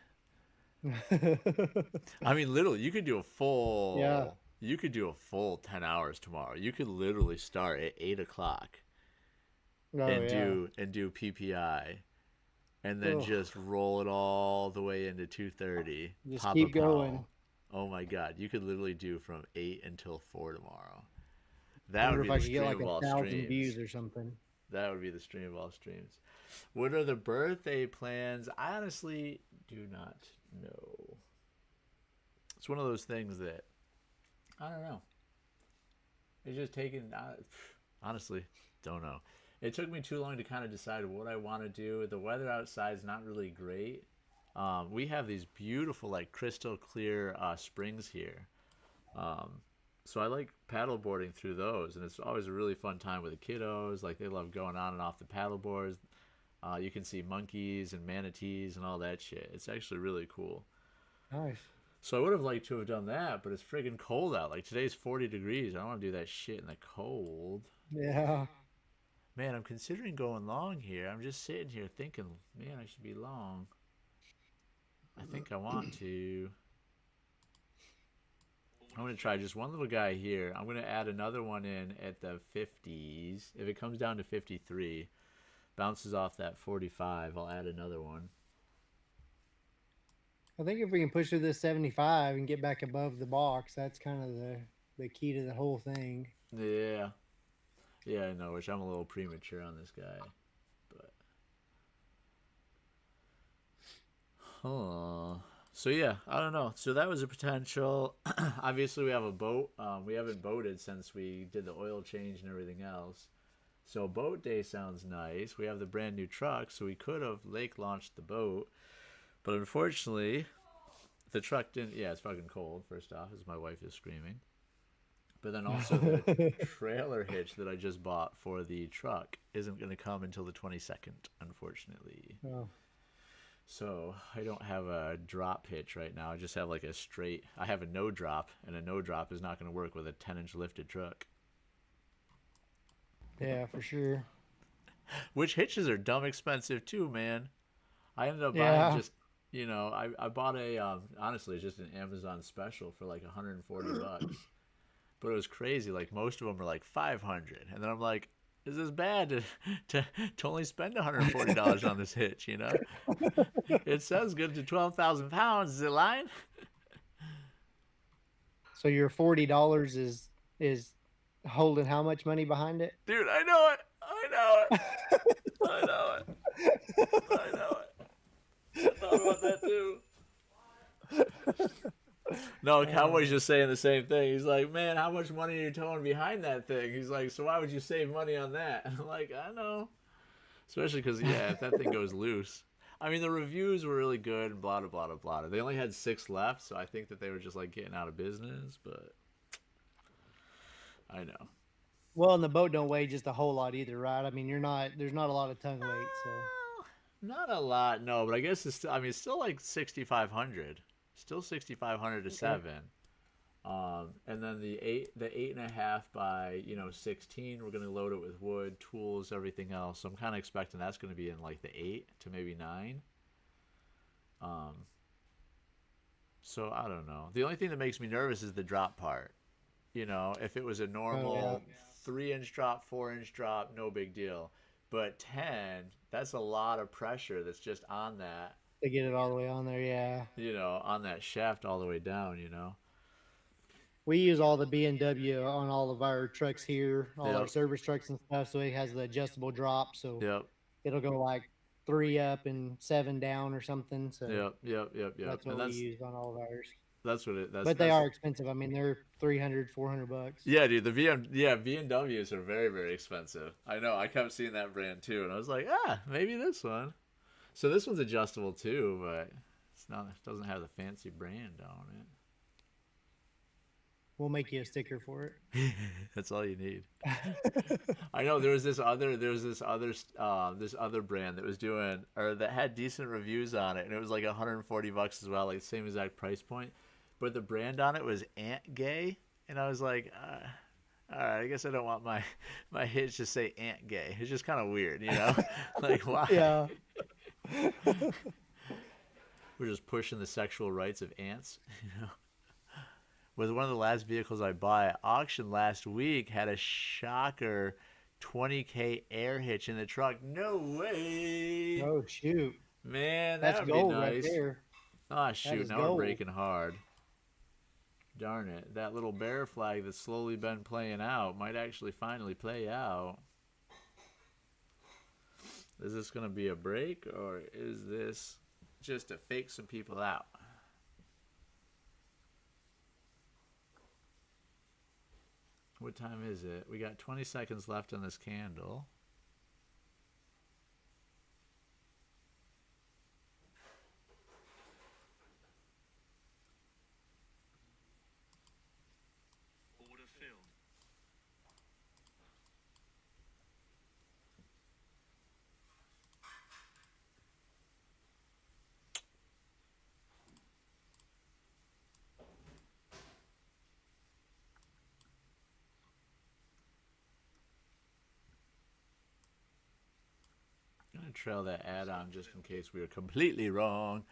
I mean, literally, you could do a full 10 hours tomorrow. You could literally start at 8 o'clock do PPI, and then just roll it all the way into 2:30.
Just
Papa
keep going.
Powell. Oh my God, you could literally do from 8 until 4 tomorrow. That would be the stream of all streams.
I wonder if I could get like 1,000 views or something.
That would be the stream of all streams. What are the birthday plans? I honestly do not know. It's one of those things that I don't know. It's just taken. Honestly, don't know. It took me too long to kind of decide what I want to do. The weather outside is not really great. We have these beautiful, like crystal clear springs here. So I like paddle boarding through those, and it's always a really fun time with the kiddos. Like, they love going on and off the paddle boards. You can see monkeys and manatees and all that shit. It's actually really cool.
Nice.
So I would have liked to have done that, but it's friggin' cold out. Like, today's 40 degrees. I don't want to do that shit in the cold.
Yeah.
Man, I'm considering going long here. I'm just sitting here thinking, man, I should be long. I think I want to. I'm going to try just one little guy here. I'm going to add another one in at the 50s. If it comes down to 53, bounces off that 45, I'll add another one.
I think if we can push through this 75 and get back above the box, that's kind of the key to the whole thing.
Yeah. Yeah, I know, which I'm a little premature on this guy. But so yeah, I don't know. So that was a potential. Obviously, we have a boat. We haven't boated since we did the oil change and everything else. So boat day sounds nice. We have the brand new truck, so we could have lake launched the boat. But unfortunately, the truck didn't. Yeah, it's fucking cold, first off, as my wife is screaming. But then also the trailer hitch that I just bought for the truck isn't going to come until the 22nd, unfortunately.
Oh.
So I don't have a drop hitch right now. I just have like a straight. I have a no drop, and a no drop is not going to work with a 10-inch lifted truck.
Yeah, for sure.
Which hitches are dumb expensive too, man. I ended up buying just, I bought a, honestly, it's just an Amazon special for like $140. But it was crazy. Like, most of them are like $500. And then I'm like, is this bad to only spend $140 on this hitch, you know? It says good to 12,000 pounds. Is it lying?
So your $40 is holding how much money behind it?
Dude, I know it. I know it. I know it. I know it. I thought about that too. No, Cowboy's just saying the same thing. He's like, man, how much money are you towing behind that thing? He's like, so why would you save money on that? And I'm like, I know. Especially because, yeah, if that thing goes loose. I mean, the reviews were really good and blah, blah, blah, blah, blah. They only had 6 left, so I think that they were just, like, getting out of business, but I know.
Well, and the boat don't weigh just a whole lot either, right? I mean, there's not a lot of tongue weight, so.
Not a lot, no, but I guess it's still, I mean, it's still like 6,500. Still 6,500 to 7. And then the 8.5 by 16, we're gonna load it with wood, tools, everything else. So I'm kind of expecting that's gonna be in like the 8 to maybe 9. So I don't know. The only thing that makes me nervous is the drop part. If it was a normal 3-inch drop, 4-inch drop, no big deal. But 10, that's a lot of pressure that's just on that.
To get it all the way on there, yeah.
On that shaft all the way down,
We use all the B&W on all of our trucks here, all our
Yep.
service trucks and stuff, so it has the adjustable drop, so
Yep.
it'll go like 3 up and 7 down or something. So
Yep.
that's what we use on all of ours.
That's what it.
But they are expensive. I mean, they're $300-$400.
Yeah, dude. The B&Ws are very, very expensive. I know. I kept seeing that brand too, and I was like, maybe this one. So this one's adjustable too, but it's not. It doesn't have the fancy brand on it.
We'll make you a sticker for it.
That's all you need. I know there was this other brand that was doing, or that had decent reviews on it, and it was like $140 as well, like the same exact price point, but the brand on it was Ant Gay, and I was like, all right, I guess I don't want my hitch to say Ant Gay. It's just kind of weird, like why?
Yeah.
We're just pushing the sexual rights of ants, Was one of the last vehicles I bought at auction last week. Had a shocker 20K air hitch in the truck. No way.
Oh shoot.
Man,
That's
that would
gold
be nice.
right there.
Oh shoot,
is
now we're
gold.
breaking hard. Darn it. That little bear flag that's slowly been playing out might actually finally play out. Is this going to be a break, or is this just to fake some people out? What time is it? We got 20 seconds left on this candle.
Order filled.
I'm going to trail that ad on just in case we were completely wrong.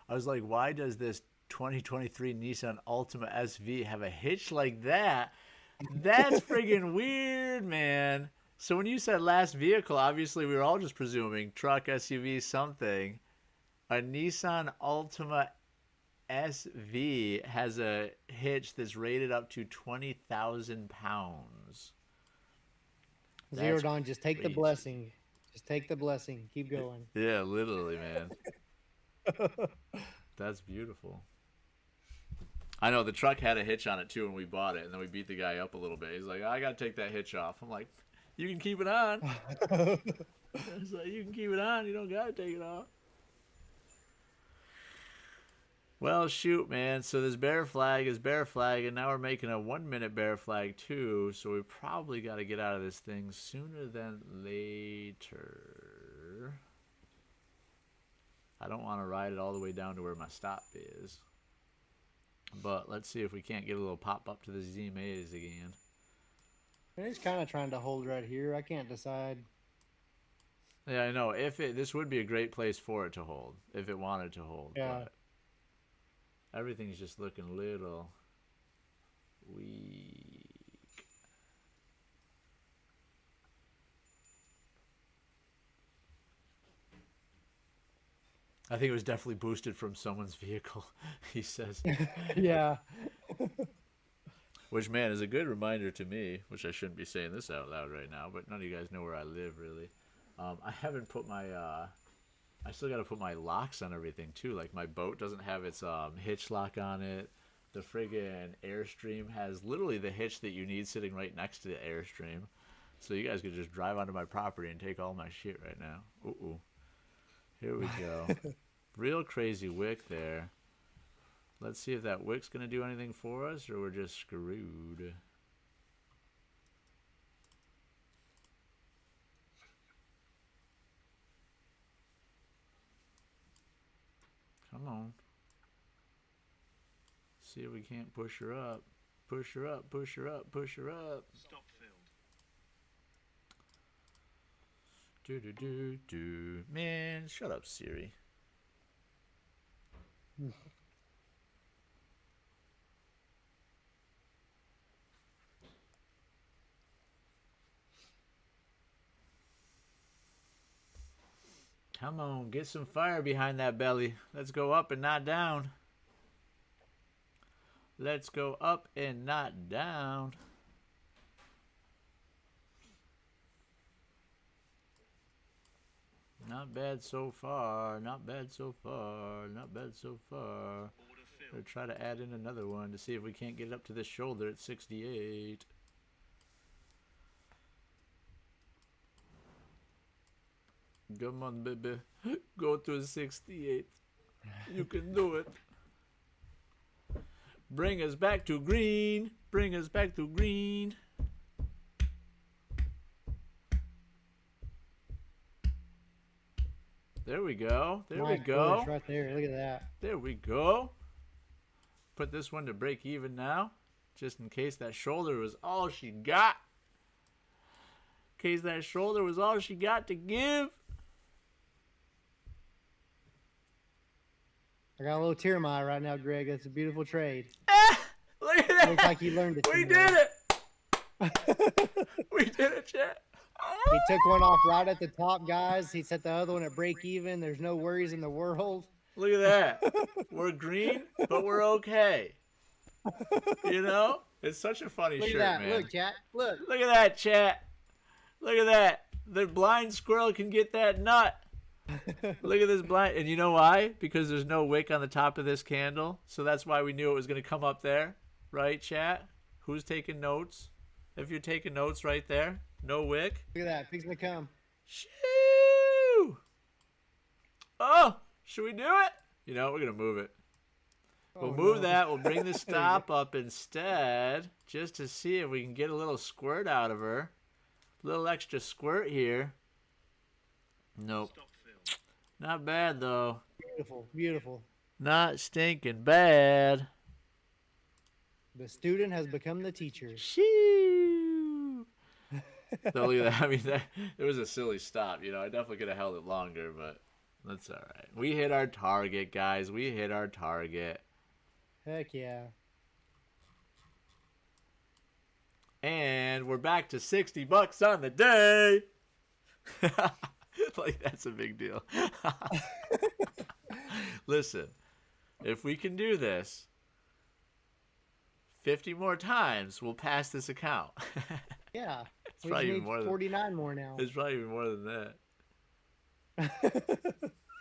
I was like, why does this 2023 Nissan Altima SV have a hitch like that? That's friggin' weird, man. So when you said last vehicle, obviously we were all just presuming truck, SUV, something. A Nissan Altima SV has a hitch that's rated up to 20,000 pounds.
Zero
That's
Dawn, just take the
crazy.
blessing. Just take the blessing. Keep going.
Yeah, literally, man. That's beautiful. I know the truck had a hitch on it too when we bought it, and then we beat the guy up a little bit. He's like, I gotta take that hitch off. I'm like, you can keep it on. It's like, you can keep it on. You don't gotta take it off. Well, shoot, man. So this bear flag is bear flag, and now we're making a 1-minute bear flag too. So we probably got to get out of this thing sooner than later. I don't want to ride it all the way down to where my stop is. But let's see if we can't get a little pop up to the ZMAs again.
It's kind of trying to hold right here. I can't decide.
Yeah, I know. This would be a great place for it to hold if it wanted to hold.
Yeah.
But everything's just looking a little weak. I think it was definitely boosted from someone's vehicle, he says.
Yeah.
Which, man, is a good reminder to me, which I shouldn't be saying this out loud right now, but none of you guys know where I live, really. I haven't put my, I still got to put my locks on everything, too. Like, my boat doesn't have its hitch lock on it. The friggin' Airstream has literally the hitch that you need sitting right next to the Airstream. So you guys could just drive onto my property and take all my shit right now. Ooh. Here we go. Real crazy wick there. Let's see if that wick's going to do anything for us, or we're just screwed. Come on. See if we can't push her up. Push her up, push her up, push her up.
Stop filled.
Do. Man, shut up, Siri. Come on, get some fire behind that belly. Let's go up and not down. Let's go up and not down. Not bad so far. Not bad so far. Not bad so far.
Order
We'll
filled.
try to add in another one to see if we can't get it up to this shoulder at 68. Come on, baby. Go to 68. You can do it. Bring us back to green. Bring us back to green. There we go. There we
Nice
go.
push right there. Look at that.
There we go. Put this one to break even now, just in case that shoulder was all she got. In case that shoulder was all she got to give.
I got a little tear in my eye right now, Greg. That's a beautiful trade.
Look at that.
Looks like you learned it.
We
somewhere.
did it. We did it, chat.
He took one off right at the top, guys. He set the other one at break even. There's no worries in the world.
Look at that. We're green, but we're okay. You know? It's such a funny
Look
shirt,
at that.
man.
Look, chat. Look.
Look at that, chat. Look at that. The blind squirrel can get that nut. Look at this blind. And you know why? Because there's no wick on the top of this candle. So that's why we knew it was going to come up there. Right, chat? Who's taking notes? If you're taking notes right there. No wick.
Look at that. Fixing to come.
Shoo! Oh, should we do it? You know, we're going to move it. We'll
Oh,
move
no.
that. We'll bring the stop up instead, just to see if we can get a little squirt out of her. A little extra squirt here. Nope.
Stop filled.
Not bad, though.
Beautiful. Beautiful.
Not stinking bad.
The student has become the teacher.
Shoo! So look at that. I mean, it was a silly stop. You know, I definitely could have held it longer, but that's all right. We hit our target, guys. We hit our target.
Heck yeah.
And we're back to 60 bucks on the day. Like, that's a big deal. Listen, if we can do this 50 more times, we'll pass this account.
Yeah.
It's
We
probably
just
even
need
more than
49 more now.
It's probably even more than that.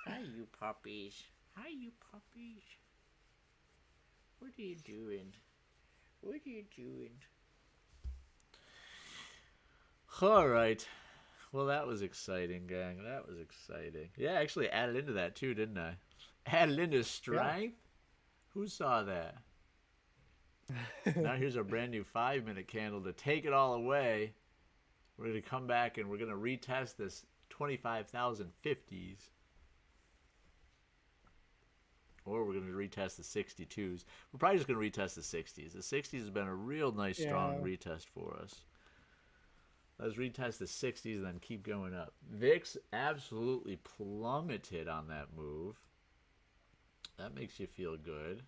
Hi, you puppies. Hi, you puppies. What are you doing? What are you doing? All right. Well, that was exciting, gang. That was exciting. Yeah, I actually added into that too, didn't I? Added into strength? Who saw that? Now here's our brand new 5-minute candle to take it all away. We're going to come back and we're going to retest this 25,050s. Or we're going to retest the 62s. We're probably just going to retest the 60s. The 60s has been a real nice, strong retest for us. Let's retest the 60s and then keep going up. VIX absolutely plummeted on that move. That makes you feel good.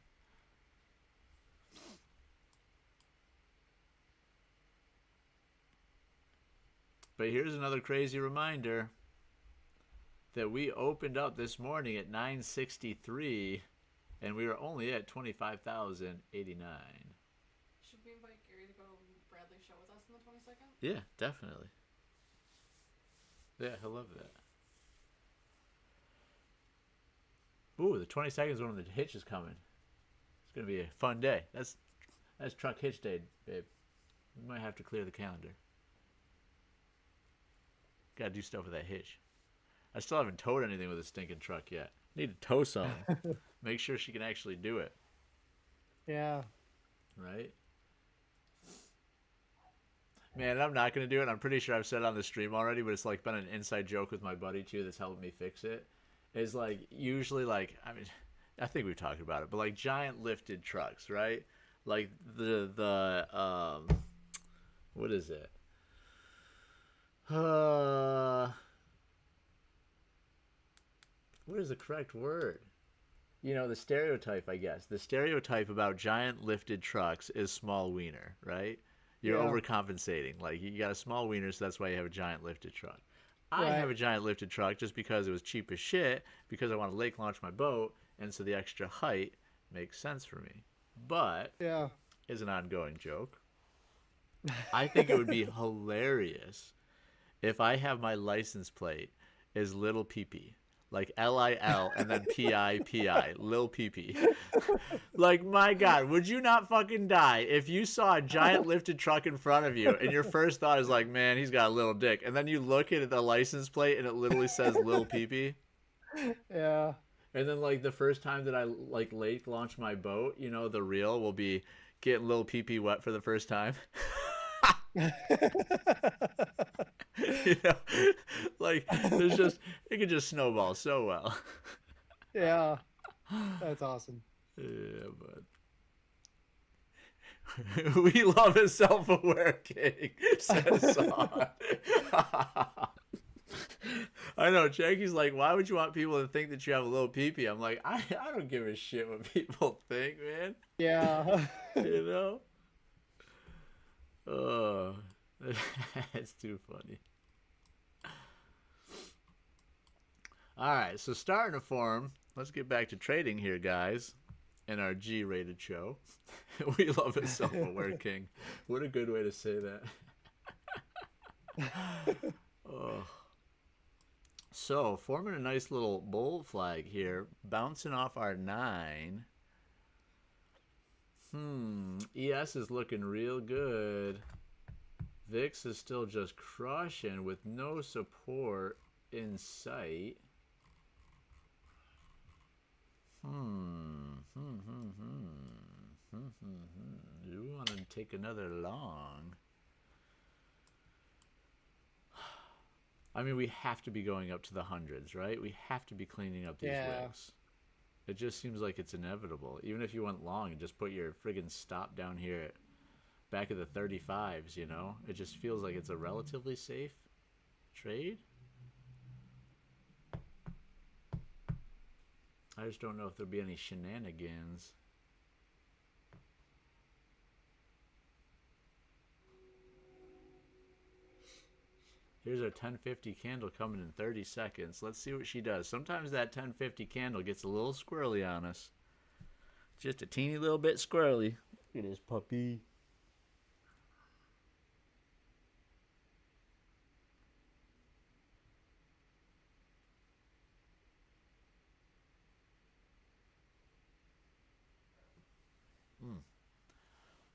But here's another crazy reminder that we opened up this morning at 963 and we were only at 25,089.
Should we invite Gary
Yeah, definitely. Yeah, he'll love that. Ooh, the 20 seconds when the hitch is coming. It's gonna be a fun day. That's truck hitch day, babe. We might have to clear the calendar. Gotta do stuff with that hitch. I still haven't towed anything with a stinking truck yet. Need to tow some. Make sure she can actually do it.
Yeah.
Right? Man, I'm not gonna do it. I'm pretty sure I've said it on the stream already, but it's like been an inside joke with my buddy too that's helping me fix it. Is like usually like, I mean, I think we've talked about it, but like giant lifted trucks, right? Like the what is it? What is the correct word? You know, the stereotype, I guess. The stereotype about giant lifted trucks is small wiener, right? You're
Yeah.
overcompensating. Like, you got a small wiener, so that's why you have a giant lifted truck. I
Right.
have a giant lifted truck just because it was cheap as shit, because I want to lake launch my boat, and so the extra height makes sense for me. But,
Yeah.
is an ongoing joke. I think it would be hilarious if I have my license plate is Little Pee-Pee. Like Lil and then Pii, Lil Pee-Pee. Like, my God, would you not fucking die if you saw a giant lifted truck in front of you and your first thought is like, man, he's got a little dick. And then you look at the license plate and it literally says Lil Pee-Pee.
Yeah.
And then, like, the first time that I, like, lake launch my boat, you know, the reel will be getting Lil Pee-Pee wet for the first time. You know, like, there's just, it could just snowball so well.
Yeah. That's awesome.
Yeah, but we love his self-aware king, says Son. I know, Jackie's like, why would you want people to think that you have a little pee-pee? I'm like, I don't give a shit what people think, man.
Yeah.
You know? Oh, it's too funny. All right, so starting to form. Let's get back to trading here, guys, in our G-rated show. We love a self-aware king. What a good way to say that. Oh. So, forming a nice little bull flag here, bouncing off our 9. ES is looking real good. VIX is still just crushing with no support in sight. Do we want to take another long? I mean, we have to be going up to the hundreds, right? We have to be cleaning up these wicks. It just seems like it's inevitable. Even if you went long and just put your friggin' stop down here at back of the 35s, you know? It just feels like it's a relatively safe trade. I just don't know if there'll be any shenanigans. Here's our 1050 candle coming in 30 seconds. Let's see what she does. Sometimes that 1050 candle gets a little squirrely on us. Just a teeny little bit squirrely. Look at this puppy.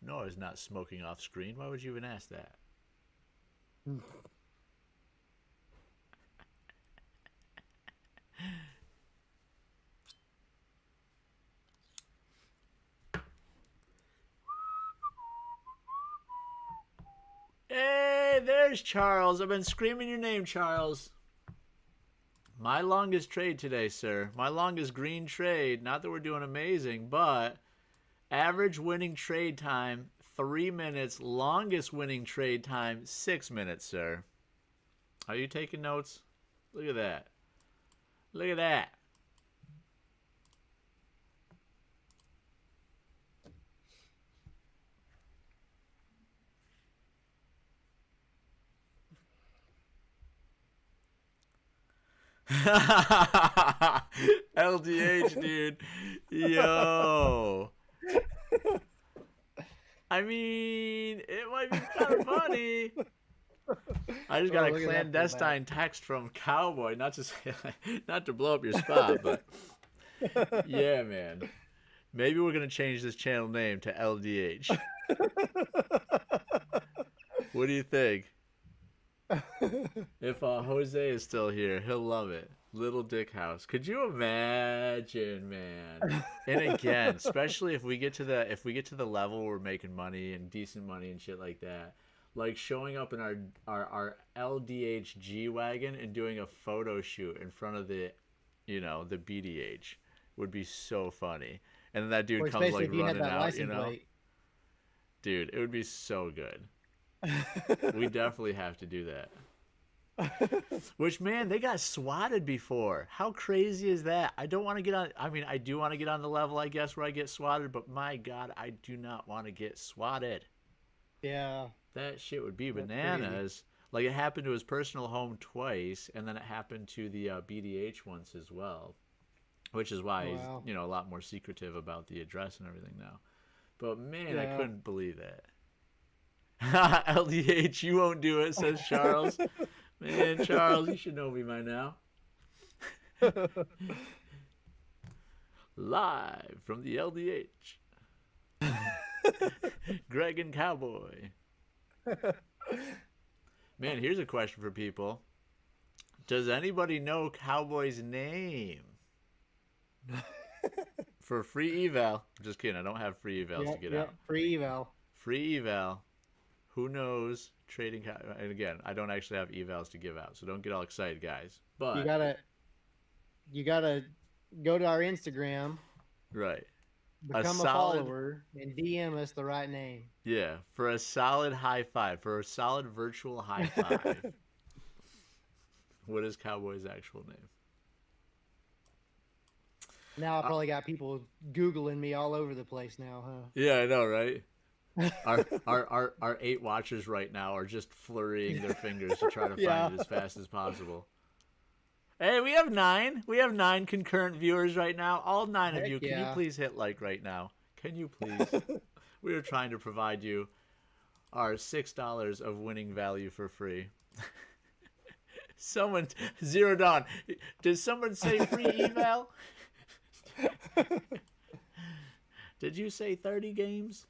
No, I was not smoking off screen. Why would you even ask that? Hey, there's Charles. I've been screaming your name, Charles. My longest trade today, sir. My longest green trade. Not that we're doing amazing, but average winning trade time, 3 minutes. Longest winning trade time, 6 minutes, sir. Are you taking notes? Look at that. Look at that. LDH, dude. Yo. I mean, it might be kind of funny. I just
Oh,
got a
look at that
clandestine text from Cowboy, not to say, not to blow up your spot, but yeah, man. Maybe we're gonna change this channel name to LDH. What do you think? If Jose is still here, he'll love it. Little Dick House. Could you imagine, man? And again, especially if we get to the level where we're making money and decent money and shit like that, like showing up in our LDH G wagon and doing a photo shoot in front of the BDH would be so funny. And then that dude
Or
comes
especially
like
if you had
running
that
out,
license plate.
Dude, it would be so good. We definitely have to do that. Which, man, they got swatted before. How crazy is that? I don't want to get on. I mean, I do want to get on the level, I guess, where I get swatted, but my God, I do not want to get swatted.
Yeah.
That shit would be
That's
bananas. Like, it happened to his personal home twice, and then it happened to the BDH once as well. Which is why
Wow.
he's, a lot more secretive about the address and everything now. But, man, I
Yeah.
couldn't believe that. LDH, you won't do it, says Charles. Man, Charles, you should know me by now. Live from the LDH. Greg and Cowboy. Man, here's a question for people. Does anybody know Cowboy's name? For free eval. Just kidding, I don't have free evals to get out.
Free eval.
Free eval. Who knows trading? And again, I don't actually have evals to give out, so don't get all excited, guys. But
You gotta go to our Instagram,
right,
become a follower, and DM us the right name.
Yeah, for a solid high five, for a solid virtual high five. What is Cowboy's actual name?
Now I probably got people Googling me all over the place now, huh?
Yeah, I know, right? Our 8 watchers right now are just flurrying their fingers to try to find it as fast as possible. Hey, we have 9. We have 9 concurrent viewers right now. All 9 of you, can you please hit like right now? Can you please? We are trying to provide you our $6 of winning value for free. Someone, Zero Dawn, did someone say free eval? Did you say 30 games?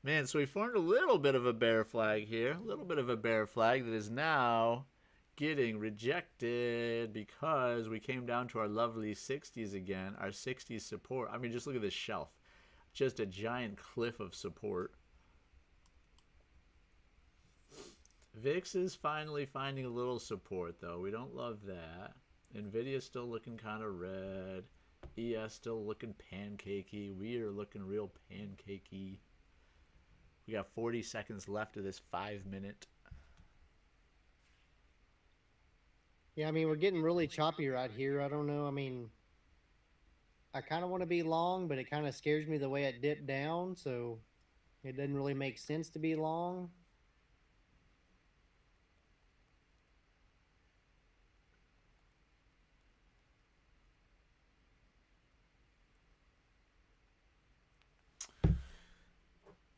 Man, so we formed a little bit of a bear flag here. A little bit of a bear flag that is now getting rejected because we came down to our lovely 60s again. Our 60s support. I mean, just look at this shelf. Just a giant cliff of support. VIX is finally finding a little support, though. We don't love that. NVIDIA's still looking kind of red. ES still looking pancakey. We are looking real pancakey. We got 40 seconds left of this 5-minute.
Yeah, I mean, we're getting really choppy right here. I don't know. I mean, I kind of want to be long, but it kind of scares me the way it dipped down. So it doesn't really make sense to be long.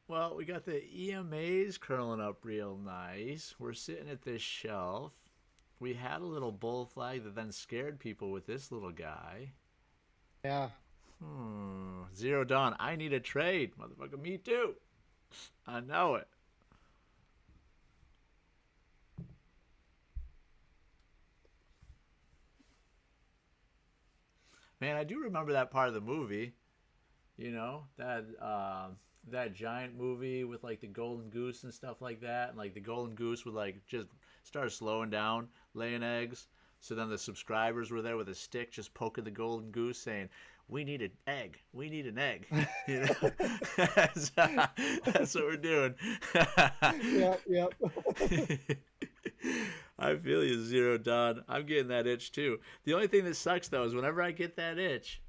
Well, we got the EMAs curling up real nice. We're sitting at this shelf. We had a little bull flag that then scared people with this little guy.
Yeah.
Zero Dawn, I need a trade. Motherfucker, me too. I know it. Man, I do remember that part of the movie. You know, that giant movie with like the golden goose and stuff like that, and like the golden goose would like just start slowing down, laying eggs. So then the subscribers were there with a stick just poking the golden goose saying, we need an egg, we need an egg. You know, that's what we're doing.
Yep.
I feel you, Zero Dawn. I'm getting that itch too. The only thing that sucks though is whenever I get that itch,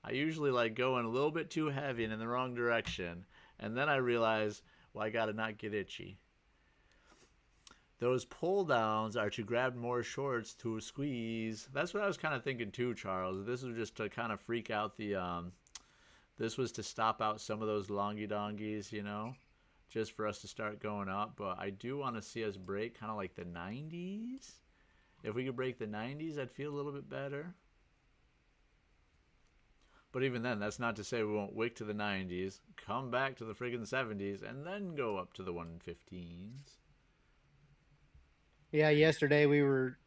I usually like going a little bit too heavy and in the wrong direction, and then I realize, well, I gotta not get itchy. Those pull downs are to grab more shorts to squeeze. That's what I was kind of thinking too, Charles. This was just to kind of freak out the. This was to stop out some of those longy dongies, you know, just for us to start going up. But I do want to see us break kind of like the 90s. If we could break the 90s, I'd feel a little bit better. But even then, that's not to say we won't wick to the 90s, come back to the friggin' 70s, and then go up to the 115s.
Yeah, yesterday we were,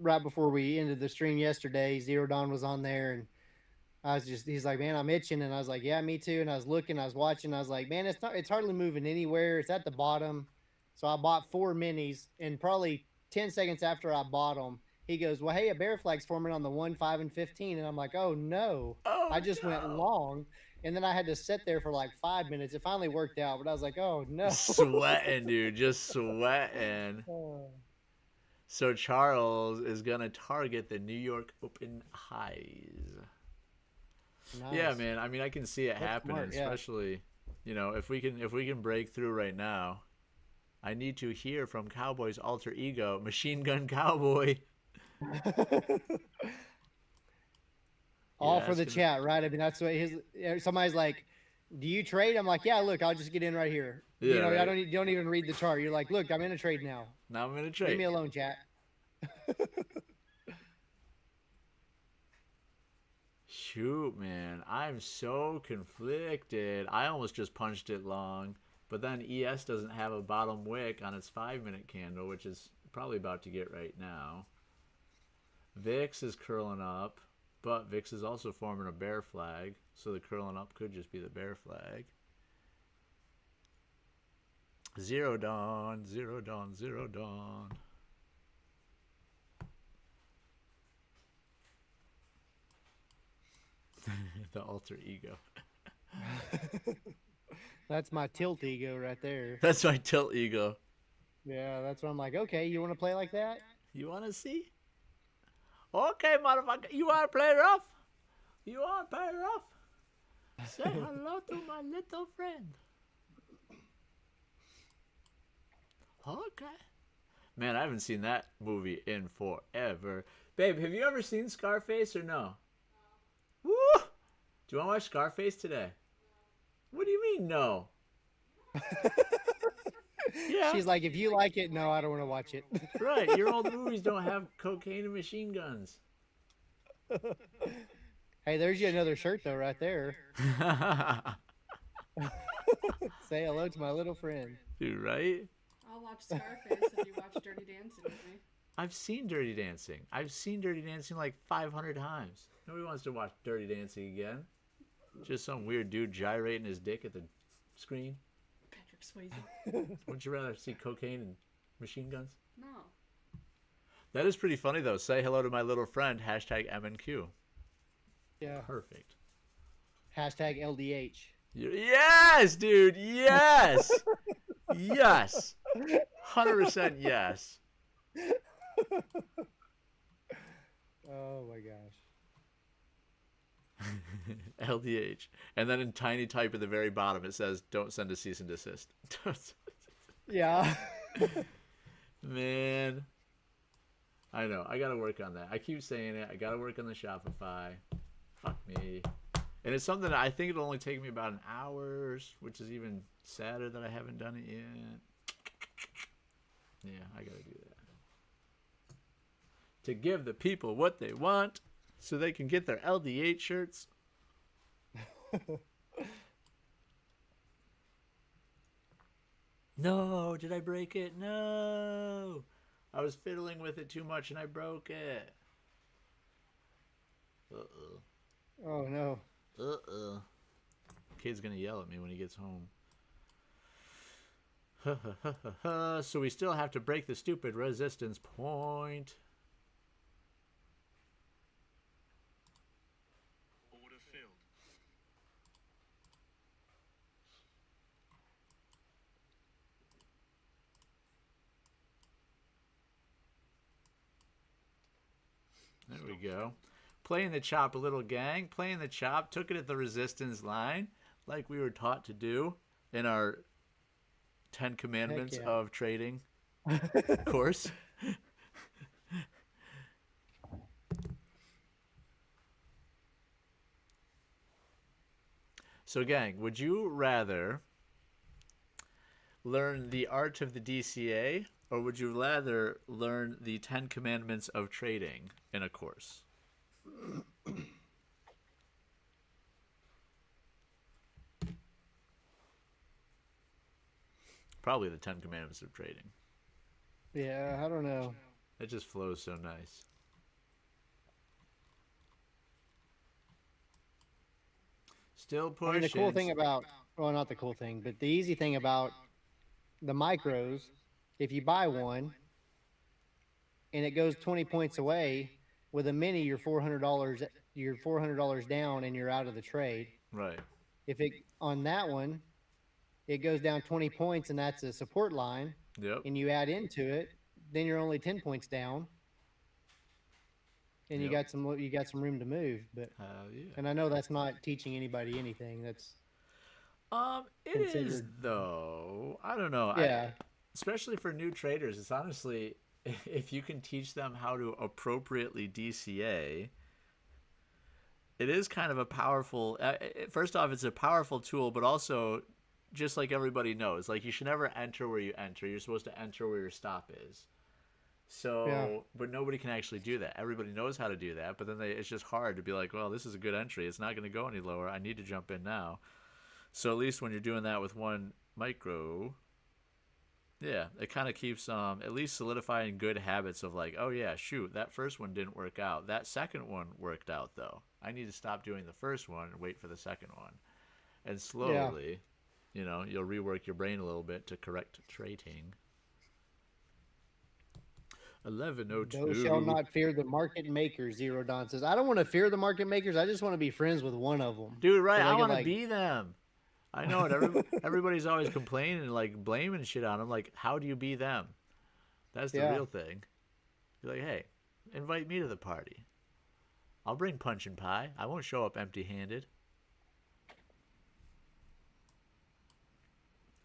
right before we ended the stream yesterday, Zero Dawn was on there, and he's like, man, I'm itching. And I was like, yeah, me too. And I was looking, I was watching, I was like, man, it's hardly moving anywhere. It's at the bottom. So I bought 4 minis, and probably 10 seconds after I bought them, he goes, well, hey, a bear flag's forming on the 1, 5, and 15. And I'm like, oh no.
Oh,
I just went long. And then I had to sit there for like 5 minutes. It finally worked out, but I was like, oh no.
Sweating, dude, just sweating. So Charles is gonna target the New York Open highs.
Nice.
Yeah, man. I mean, I can see it happening,
smart, yeah.
especially, you know, if we can break through right now. I need to hear from Cowboy's alter ego, Machine Gun Cowboy.
All
Yeah,
for the
it's
chat, right? I mean, that's what somebody's like, do you trade? I'm like, yeah, look, I'll just get in right here.
Yeah,
you know,
right.
I don't even read the chart. You're like, look, I'm in a trade now.
Now I'm gonna
Leave
trade.
me alone, chat.
Shoot, man, I'm so conflicted. I almost just punched it long, but then ES doesn't have a bottom wick on its 5-minute candle, which is probably about to get right now. VIX is curling up, but VIX is also forming a bear flag, so the curling up could just be the bear flag. Zero Dawn, Zero Dawn, Zero Dawn. The alter ego.
That's my tilt ego right there.
That's my tilt ego.
Yeah, that's what I'm like, okay, you want to play like that?
You want to see? Okay, motherfucker. You want to play rough? You want to play rough? Say hello to my little friend. Okay. Man, I haven't seen that movie in forever. Babe, have you ever seen Scarface or no? Woo! Do you want to watch Scarface today? What do you mean, no? Yeah.
She's like, if you like it, no, I don't want to watch it.
Right, your old movies don't have cocaine and machine guns.
Hey, there's you another shirt though, right there. Say hello to my little friend.
Dude, right?
I'll watch Scarface if you watch Dirty Dancing with me.
I've seen Dirty Dancing. I've seen Dirty Dancing like 500 times. Nobody wants to watch Dirty Dancing again. Just some weird dude gyrating his dick at the screen.
Patrick Swayze.
Wouldn't you rather see cocaine and machine guns?
No.
That is pretty funny, though. Say hello to my little friend, hashtag MNQ.
Yeah.
Perfect.
Hashtag LDH.
Yes, dude. Yes. Yes. 100% yes.
Oh my gosh.
LDH. And then in tiny type at the very bottom, it says, don't send a cease and desist.
Yeah.
Man. I know. I got to work on that. I keep saying it. I got to work on the Shopify. Fuck me. And it's something that I think it'll only take me about an hour, which is even sadder that I haven't done it yet. Yeah, I got to do that. To give the people what they want so they can get their LDH shirts. No, did I break it? No. I was fiddling with it too much and I broke it. Uh-oh.
Oh no.
Uh-oh. Kid's gonna yell at me when he gets home. So we still have to break the stupid resistance point.
Order filled.
There we go. Playing the chop a little, gang. Playing the chop. Took it at the resistance line like we were taught to do in our 10 commandments
yeah.
of trading course. So, gang, would you rather learn the art of the DCA, or would you rather learn the 10 Commandments of trading in a course? Probably the 10 Commandments of trading.
Yeah, I don't know.
It just flows so nice. Still
I
pushing.
mean, the cool thing about, well, not the cool thing, but the easy thing about the micros, if you buy one and it goes 20 points away, with a mini, you're $400 down and you're out of the trade.
Right.
If it on that one, it goes down 20 points and that's a support line,
Yep.
and you add into it, then you're only 10 points down, and you
Yep.
got some room to move. But
Yeah.
and I know that's not teaching anybody anything. That's
It is
considered.
though. I don't know.
Yeah.
Especially for new traders, it's honestly, if you can teach them how to appropriately DCA, it is kind of a powerful. First off, it's a powerful tool, but also, just like everybody knows, like you should never enter where you enter. You're supposed to enter where your stop is. So,
Yeah.
but nobody can actually do that. Everybody knows how to do that, but then it's just hard to be like, well, this is a good entry. It's not going to go any lower. I need to jump in now. So at least when you're doing that with one micro, yeah, it kind of keeps at least solidifying good habits of like, oh yeah, shoot, that first one didn't work out. That second one worked out though. I need to stop doing the first one and wait for the second one. And slowly, you'll rework your brain a little bit to correct trading. 11:02.
Thou shalt not fear the market makers, Zero Don says. I don't want to fear the market makers. I just want to be friends with one of them.
Dude, right.
So
I
they
want to
can,
be them. I know it. Everybody's always complaining and like blaming shit on them. Like, how do you be them? That's the real thing. You're like, hey, invite me to the party. I'll bring punch and pie. I won't show up empty-handed.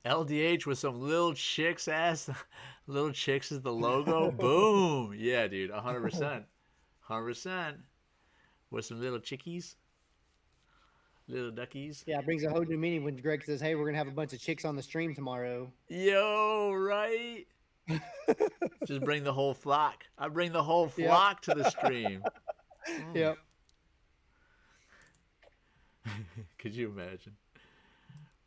LDH with some little chicks ass. Little chicks is the logo. Boom. Yeah, dude. 100%. 100%. With some little chickies. Little duckies.
Yeah, it brings a whole new meaning when Greg says, hey, we're going to have a bunch of chicks on the stream tomorrow.
Yo, right? Just bring the whole flock. I bring the whole flock to the stream.
Yep.
Could you imagine?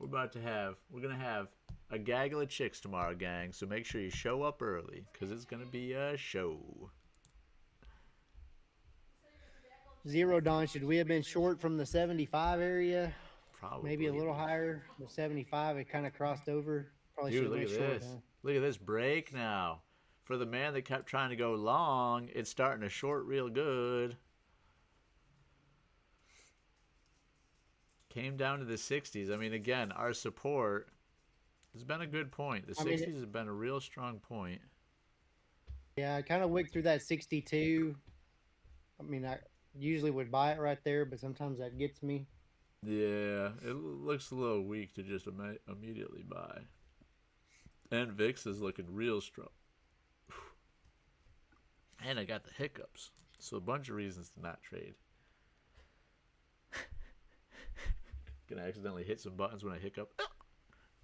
We're going to have a gaggle of chicks tomorrow, gang. So make sure you show up early because it's going to be a show.
Zero Don, should we have been short from the 75 area?
Probably.
Maybe a little higher. The 75, it kind of crossed over. Probably
Dude,
should have
look
been
at
short.
this.
Huh?
Look at this break now. For the man that kept trying to go long, it's starting to short real good. Came down to the 60s. I mean, again, our support has been a good point. The 60s has been a real strong point.
Yeah, I kind of wicked through that 62. I mean, I usually would buy it right there, but sometimes that gets me.
Yeah, it looks a little weak to just immediately buy. And VIX is looking real strong. And I got the hiccups. So a bunch of reasons to not trade. Gonna accidentally hit some buttons when I hiccup. Oh,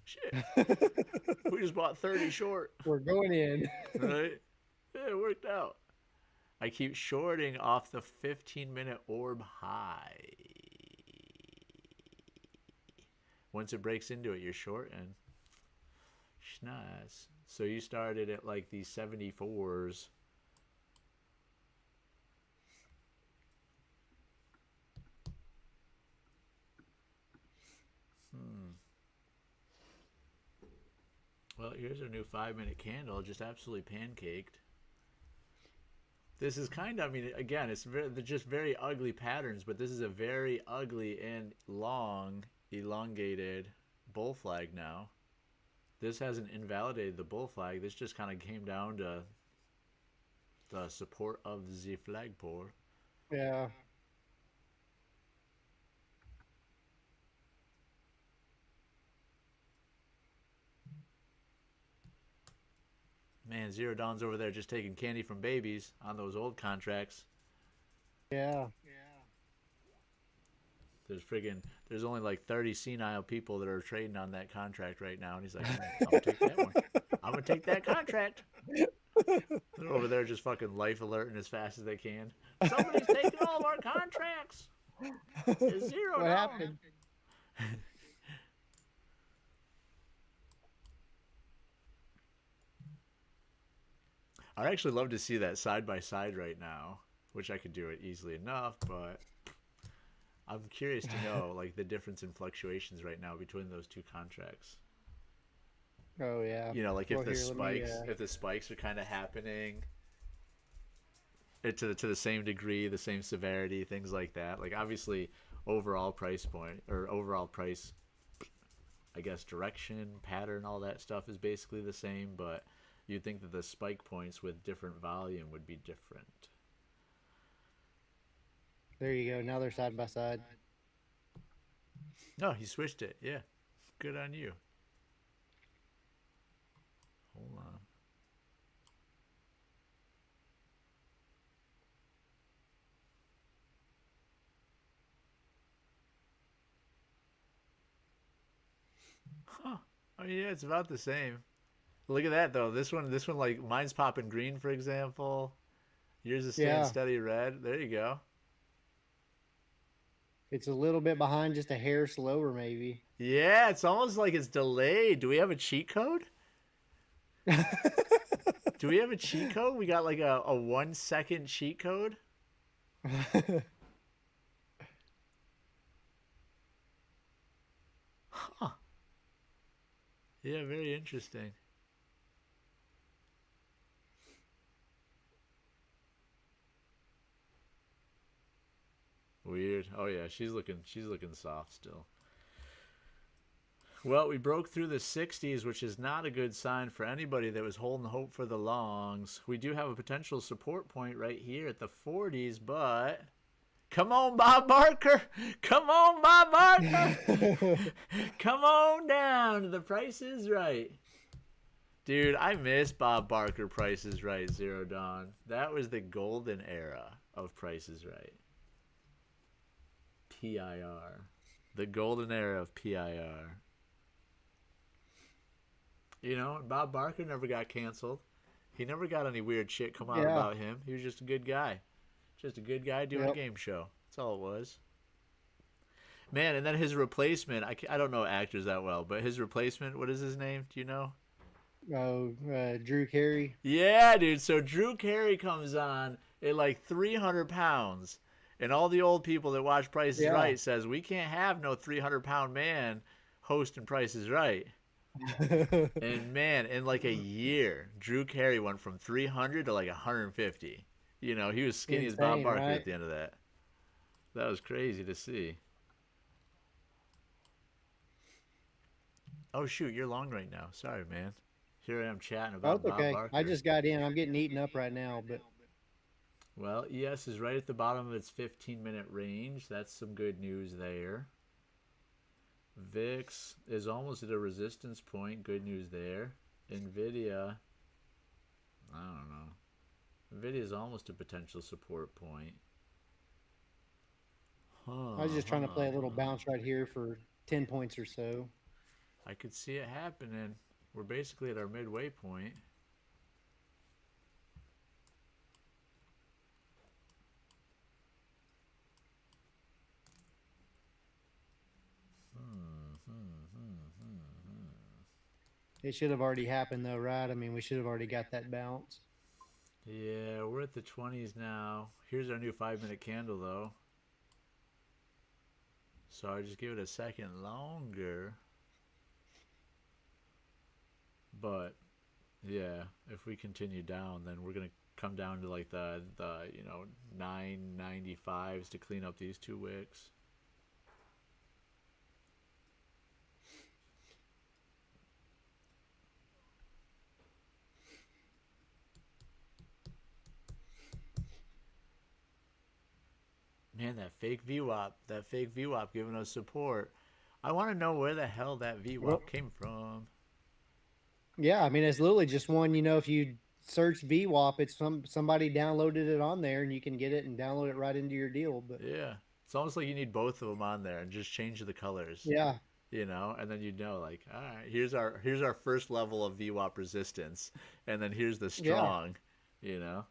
shit. We just bought 30 short.
We're going in.
Right? Yeah, it worked out. I keep shorting off the 15-minute orb high. Once it breaks into it, you're shorting. Nice. So you started at like the 74s. Well, here's our new 5-minute candle, just absolutely pancaked. This is kind of, I mean, again, it's just very ugly patterns, but this is a very ugly and long, elongated bull flag now. This hasn't invalidated the bull flag. This just kind of came down to the support of the flagpole.
Yeah.
Man, Zero Dawn's over there just taking candy from babies on those old contracts.
Yeah.
There's only like 30 senile people that are trading on that contract right now, and he's like, I'm gonna take that one. I'm gonna take that contract. They're over there just fucking life alerting as fast as they can. Somebody's taking all of our contracts. It's zero
What
down.
happened?
I'd actually love to see that side by side right now, which I could do it easily enough, but I'm curious to know like the difference in fluctuations right now between those two contracts.
Oh yeah.
You know, like
Well,
if the
here, let me,
spikes, if the spikes are kind of happening to the same degree, the same severity, things like that. Like obviously, overall price point or overall price, I guess direction, pattern, all that stuff is basically the same, but you'd think that the spike points with different volume would be different.
There you go. Now they're side by side.
No, he switched it. Yeah, good on you. Hold on. Huh. Oh yeah, it's about the same. Look at that though. This one like mine's popping green, for example. Yours is staying
Yeah.
steady red. There you go.
It's a little bit behind, just a hair slower, maybe.
Yeah, it's almost like it's delayed. Do we have a cheat code? Do we have a cheat code? We got like a 1 second cheat code. Huh. Yeah, very interesting. Weird. Oh yeah, she's looking soft still. Well, we broke through the 60s, which is not a good sign for anybody that was holding hope for the longs. We do have a potential support point right here at the 40s, but come on, Bob Barker. Come on, Bob Barker. Come on down to the Price is Right. Dude, I miss Bob Barker Price is Right, Zero Dawn. That was the golden era of Price is Right. PIR. The golden era of PIR. You know, Bob Barker never got canceled. He never got any weird shit come out about him. He was just a good guy. Just a good guy doing a game show. That's all it was. Man, and then his replacement, I don't know actors that well, but his replacement, what is his name? Do you know?
Oh, Drew Carey.
Yeah, dude. So Drew Carey comes on at like 300 pounds. And all the old people that watch Price is Right says, we can't have no 300-pound man hosting Price is Right. And man, in like a year, Drew Carey went from 300 to like 150. You know, he was skinny as Bob Barker at the end of that. That was crazy to see. Oh shoot, you're long right now. Sorry, man. Here I am chatting about Bob Barker.
I just got in. I'm getting eaten up right now, but
well, ES is right at the bottom of its 15-minute range. That's some good news there. VIX is almost at a resistance point. Good news there. NVIDIA, I don't know. NVIDIA is almost a potential support point.
I was just trying to play a little bounce right here for 10 points or so.
I could see it happening. We're basically at our midway point.
It should have already happened though, right? I mean, we should have already got that bounce.
Yeah, we're at the 20s now. Here's our new 5-minute candle though. So I just give it a second longer. But yeah, if we continue down, then we're gonna come down to like the 995s to clean up these two wicks. Man, that fake VWAP giving us support. I want to know where the hell that VWAP came from.
Yeah, I mean, it's literally just one, if you search VWAP, it's somebody downloaded it on there and you can get it and download it right into your deal. But
yeah, It's almost like you need both of them on there and just change the colors.
Yeah.
You know, and then you'd know, like, all right, here's our first level of VWAP resistance, and then here's the strong. You know,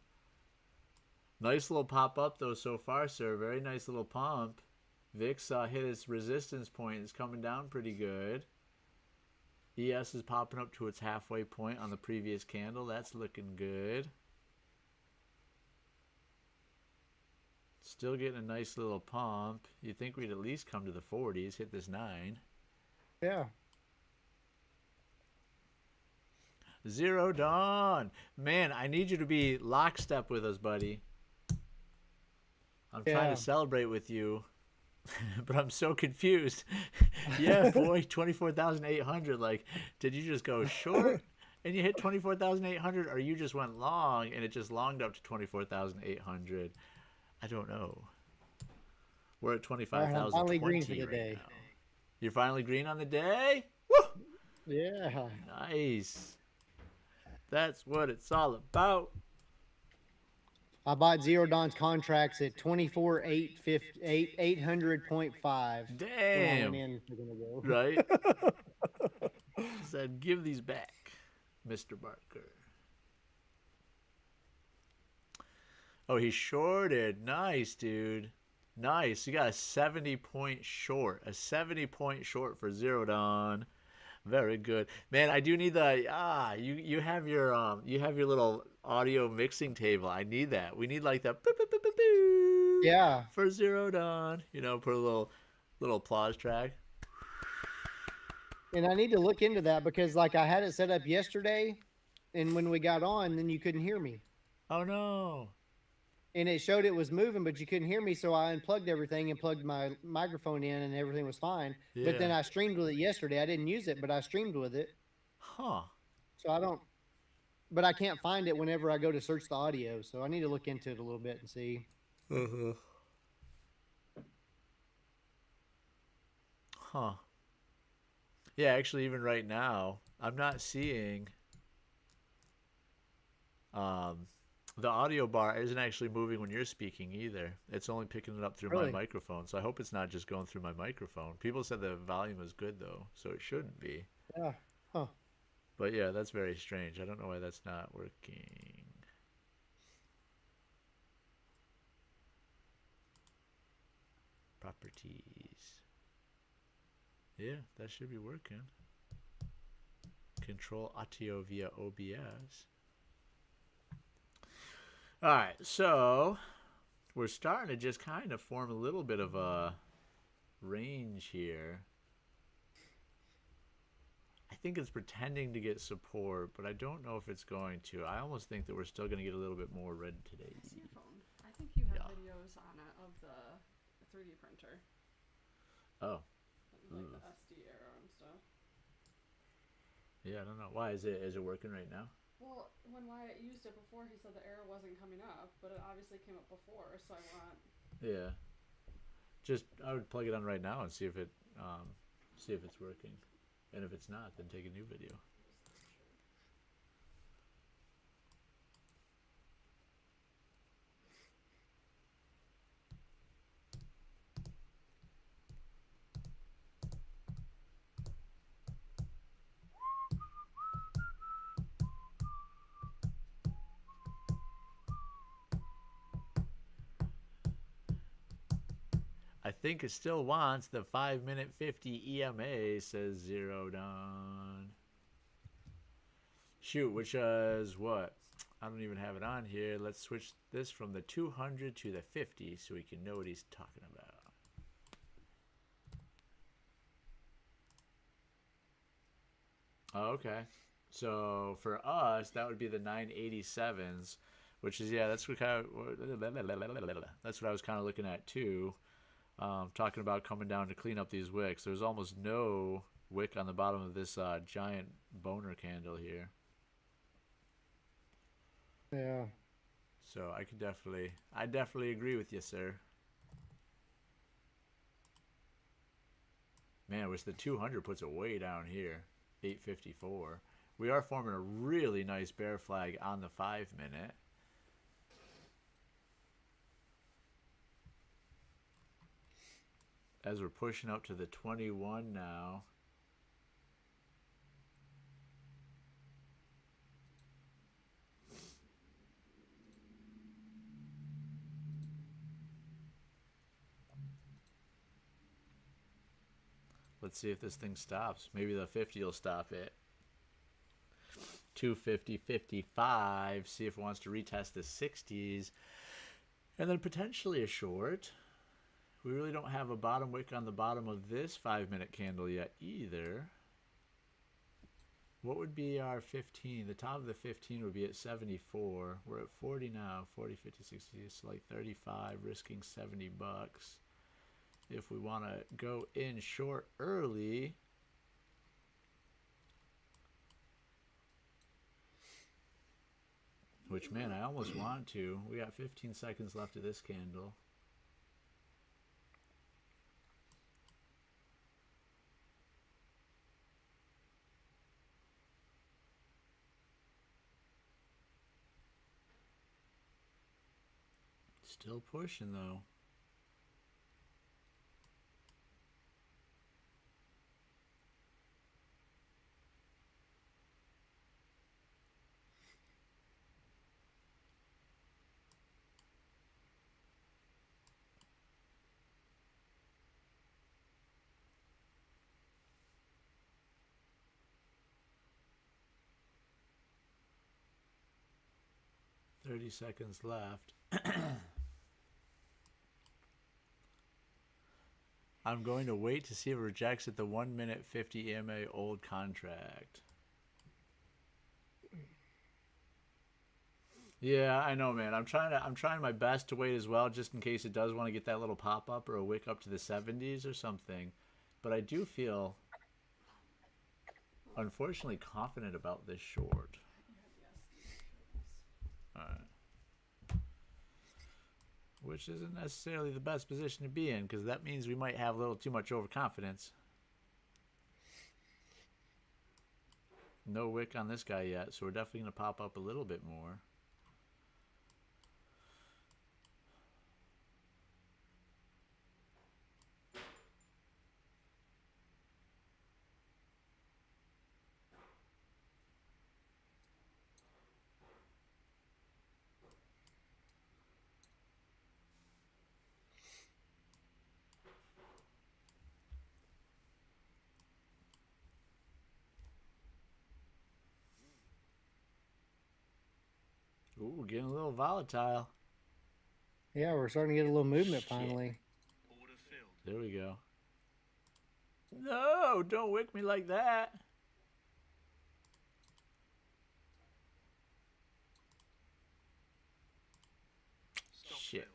nice little pop up though so far, sir. Very nice little pump. VIX hit its resistance point. It's coming down pretty good. ES is popping up to its halfway point on the previous candle. That's looking good. Still getting a nice little pump. You'd think we'd at least come to the 40s, hit this 9.
Yeah.
Zero Dawn. Man, I need you to be lockstep with us, buddy. I'm trying
Yeah.
to celebrate with you, but I'm so confused. Yeah, boy, 24,800. Like, did you just go short and you hit 24,800, or you just went long and it just longed up to 24,800? I don't know. We're at 25,000.
Finally green for the
right
day.
now. You're finally green on the day? Woo!
Yeah.
Nice. That's what it's all about.
I bought Zero Dawn's contracts at 800.5.
Damn. Right? Said, give these back, Mr. Barker. Oh, he shorted. Nice, dude. Nice. You got a 70-point short. A 70-point short for Zero Dawn. Very good, man. I do need the you have your little audio mixing table. I need that. We need like the
Yeah.
for Zero Dawn. You know, put a little applause track.
And I need to look into that because like I had it set up yesterday, and when we got on, then you couldn't hear me.
Oh no.
And it showed it was moving, but you couldn't hear me. So I unplugged everything and plugged my microphone in, and everything was fine. But then
Yeah.
I streamed with it yesterday. I didn't use it, but I streamed with it.
Huh.
So I don't, but I can't find it whenever I go to search the audio. So I need to look into it a little bit and see.
Huh. Yeah, actually, even right now, I'm not seeing the audio bar isn't actually moving when you're speaking either. It's only picking it up through
Really?
my microphone. So I hope it's not just going through my microphone. People said the volume is good though, so it shouldn't be.
Yeah. Huh.
But yeah, that's very strange. I don't know why that's not working. Properties. Yeah, that should be working. Control audio via OBS. All right, so we're starting to just kind of form a little bit of a range here. I think it's pretending to get support, but I don't know if it's going to. I almost think that we're still going to get a little bit more red today.
I see your phone. I think you have
Yeah.
videos on it of the 3D printer,
Oh,
like the SD arrow and stuff.
yeah, I don't know. Why is it working right now?
Well, when Wyatt used it before, he said the arrow wasn't coming up, but it obviously came up before. So I want.
Yeah. Just I would plug it on right now and see if it's working. And if it's not, then take a new video. I think it still wants the 5-minute 50 EMA, says Zero Dawn. Shoot, which is what? I don't even have it on here. Let's switch this from the 200 to the 50 so we can know what he's talking about. Oh, okay. So for us, that would be the 987s, which is, yeah, that's what kind of, that's what I was kind of looking at too. Talking about coming down to clean up these wicks. There's almost no wick on the bottom of this giant boner candle here.
Yeah.
So I definitely agree with you, sir. Man, I wish the 200 puts it way down here. 854. We are forming a really nice bear flag on the 5-minute. as we're pushing up to the 21 now. Let's see if this thing stops. Maybe the 50 will stop it. 250.55. See if it wants to retest the 60s. And then potentially a short. We really don't have a bottom wick on the bottom of this 5-minute candle yet either. What would be our 15? The top of the 15 would be at 74. We're at 40 now. 40, 50, 60. It's like 35, risking 70 bucks. If we want to go in short early, which, man, I almost want to. We got 15 seconds left of this candle. Still pushing, though. Thirty seconds left. I'm going to wait to see if it rejects at the 1-minute 50 EMA old contract. Yeah, I know, man. I'm trying my best to wait as well, just in case it does want to get that little pop up or a wick up to the 70s or something. But I do feel, unfortunately, confident about this short. All right. Which isn't necessarily the best position to be in, because that means we might have a little too much overconfidence. No wick on this guy yet, so we're definitely going to pop up a little bit more. Ooh, getting a little volatile.
Yeah, we're starting to get a little movement
Shit.
finally.
Order filled.
There we go. No, don't wick me like that.
Stop
Shit.
filled.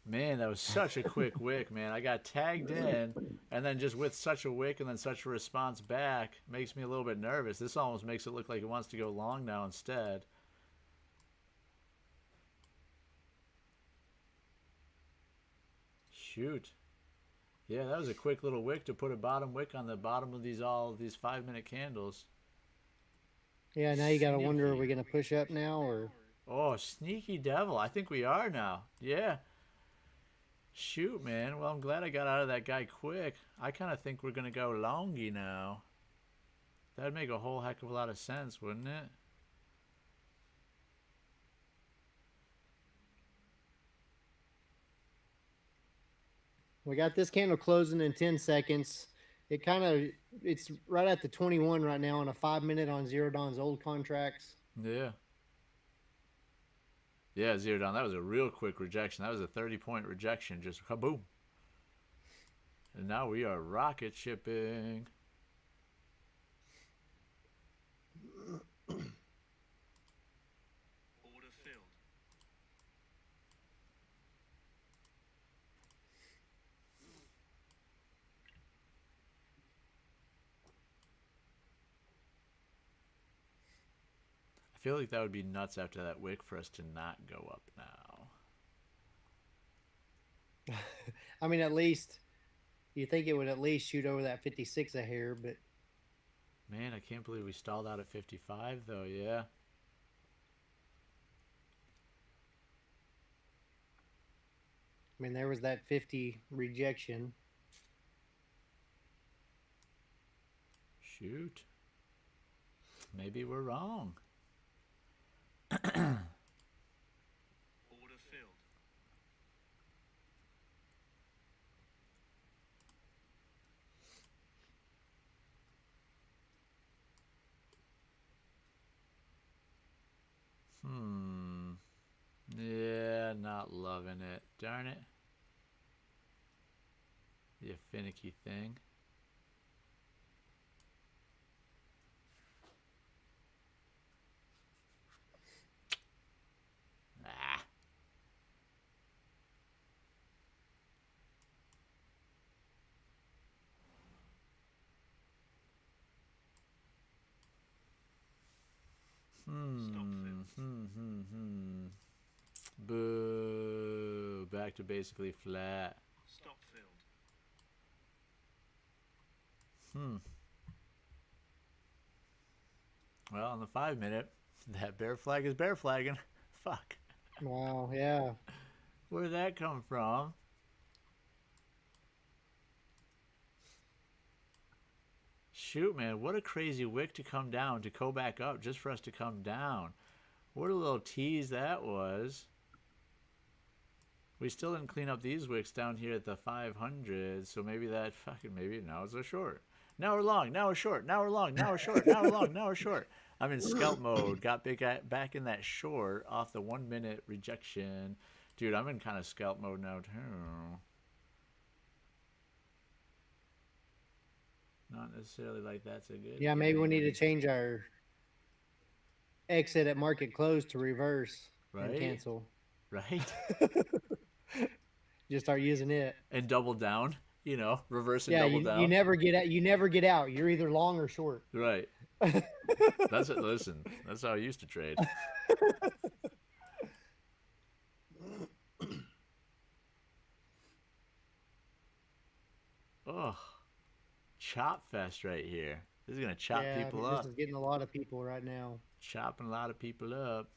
Man, that was such a quick wick, man. I got tagged in, and then just with such a wick and then such a response back, makes me a little bit nervous. This almost makes it look like it wants to go long now instead. Shoot. Yeah, that was a quick little wick to put a bottom wick on the bottom of these 5-minute candles.
Yeah, now you got to wonder, are
Sneaky.
we going to push up now or?
Oh, sneaky devil. I think we are now. Yeah. Shoot, man. Well, I'm glad I got out of that guy quick. I kind of think we're going to go longy now. That'd make a whole heck of a lot of sense, wouldn't it?
We got this candle closing in 10 seconds. It's right at the 21 right now on a 5-minute on Zero Dawn's old contracts.
Yeah. Yeah, Zero Dawn. That was a real quick rejection. That was a 30-point rejection. Just kaboom. And now we are rocket shipping.
Order filled.
I feel like that would be nuts after that wick for us to not go up now.
I mean, at least you think it would at least shoot over that 56 a hair, but
Man, I can't believe we stalled out at 55, though. Yeah.
I mean, there was that 50 rejection.
Shoot. Maybe we're wrong.
Order filled.
Yeah, not loving it. Darn it. You finicky thing. Ah. Boo. Back to basically flat.
Stop filled.
Well, on the 5 minute, that bear flag is bear flagging. Fuck.
Wow, yeah.
Where'd that come from? Shoot, man, what a crazy wick to come down, to go back up just for us to come down. What a little tease that was. We still didn't clean up these wicks down here at the 500, so maybe that fucking, maybe now it's a short. Now we're long, now we're short, now we're long, now we're short, now we're long, now we're short. I'm in scalp mode, got back in that short off the 1 minute rejection. Dude, I'm in kind of scalp mode now too. Not necessarily like that's a good
Yeah, maybe we
thing.
need to change our exit at market close to reverse and
Right?
cancel.
Right?
Just start using it.
And double down, you know, reverse and
Yeah,
double down.
you never get out. You never get out. You're either long or short.
Right. That's it. Listen, that's how I used to trade. Oh, chop fest right here. This is gonna chop
Yeah,
people
I mean,
up.
this is getting a lot of people right now.
Chopping a lot of people up.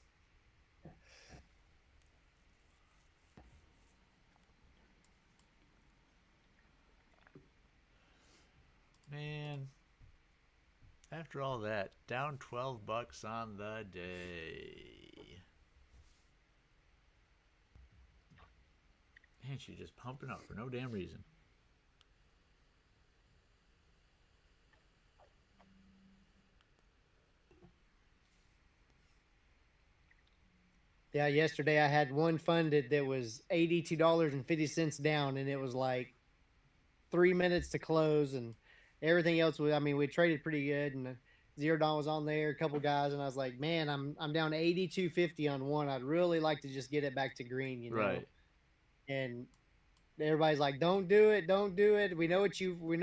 Man, after all that, down 12 bucks on the day. Man, she's just pumping up for no damn reason.
Yeah, yesterday I had one funded that was $82.50 down, and it was like 3 minutes to close, and everything else was. I mean, we traded pretty good, and $0 was on there, a couple guys, and I was like, man, I'm down 82.50 on one. I'd really like to just get it back to green, you know.
Right.
And everybody's like, don't do it, don't do it. We know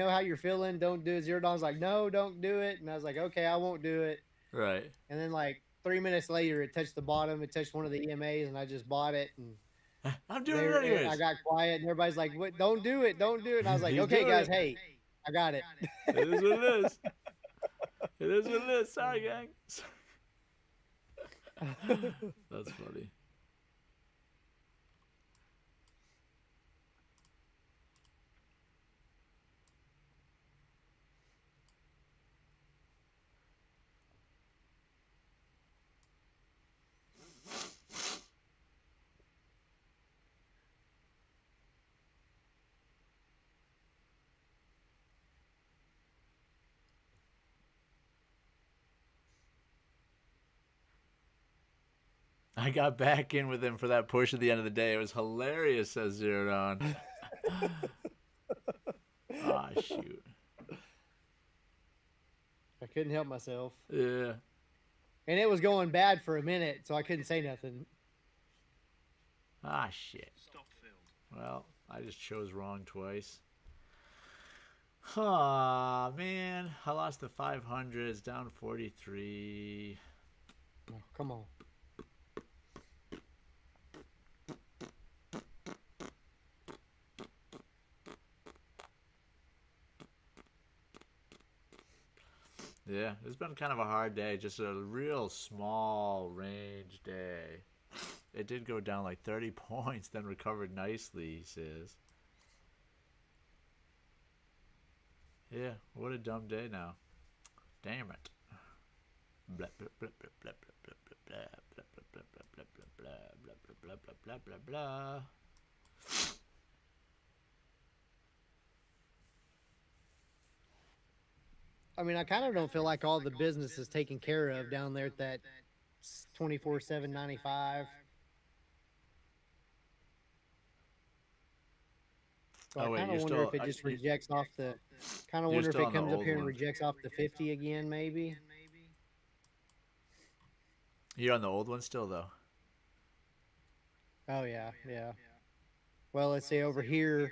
how you're feeling. Don't do it. $0 like, no, don't do it. And I was like, okay, I won't do it.
Right.
And then like 3 minutes later, it touched the bottom. It touched one of the EMAs, and I just bought it. And
I'm doing it anyways.
I got quiet, and everybody's like, "What? Don't do it! Don't do it!" And I was like,
He's
"Okay,
doing
guys,
it.
hey, I got it."
It is what it is. It is what it is. Sorry, gang. That's funny. I got back in with him for that push at the end of the day. It was hilarious, says Zerodon. Ah, shoot.
I couldn't help myself,
Yeah.
and it was going bad for a minute, so I couldn't say nothing.
Ah, shit.
Stop filled.
Well, I just chose wrong twice. Ah, man. I lost the 500s, down 43.
Oh, come on.
Yeah, it's been kind of a hard day. Just a real small range day. It did go down like 30 points, then recovered nicely, he says. Yeah, what a dumb day now. Damn it. Blah blah blah blah blah blah blah blah blah blah blah blah blah blah blah blah blah blah.
I mean, I kind of don't feel like all the business is taken care of down there at that 24/7.95. So I
Oh wait,
kind
you're
of wonder
still
if it just rejects off the. Kind of
you're
wonder if
still
it
on the
comes up
old
here and
one.
rejects off the 50 again, maybe.
You're on the old one still though.
Oh yeah, yeah. Well, let's say over here,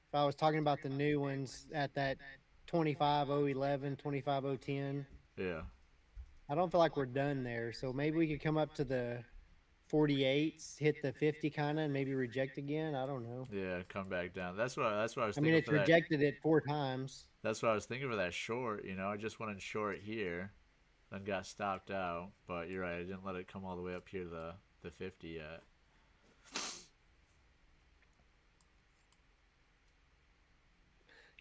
if I was talking about the new ones at that 25/011, 25/010,
Yeah.
I don't feel like we're done there. So maybe we could come up to the 48s, hit the 50 kind of, and maybe reject again. I don't know.
Yeah, come back down. That's what I was
I
thinking
mean, it's
for that.
rejected it 4 times.
That's what I was thinking for that short. You know, I just went in short here, then got stopped out. But you're right, I didn't let it come all the way up here to the 50 yet.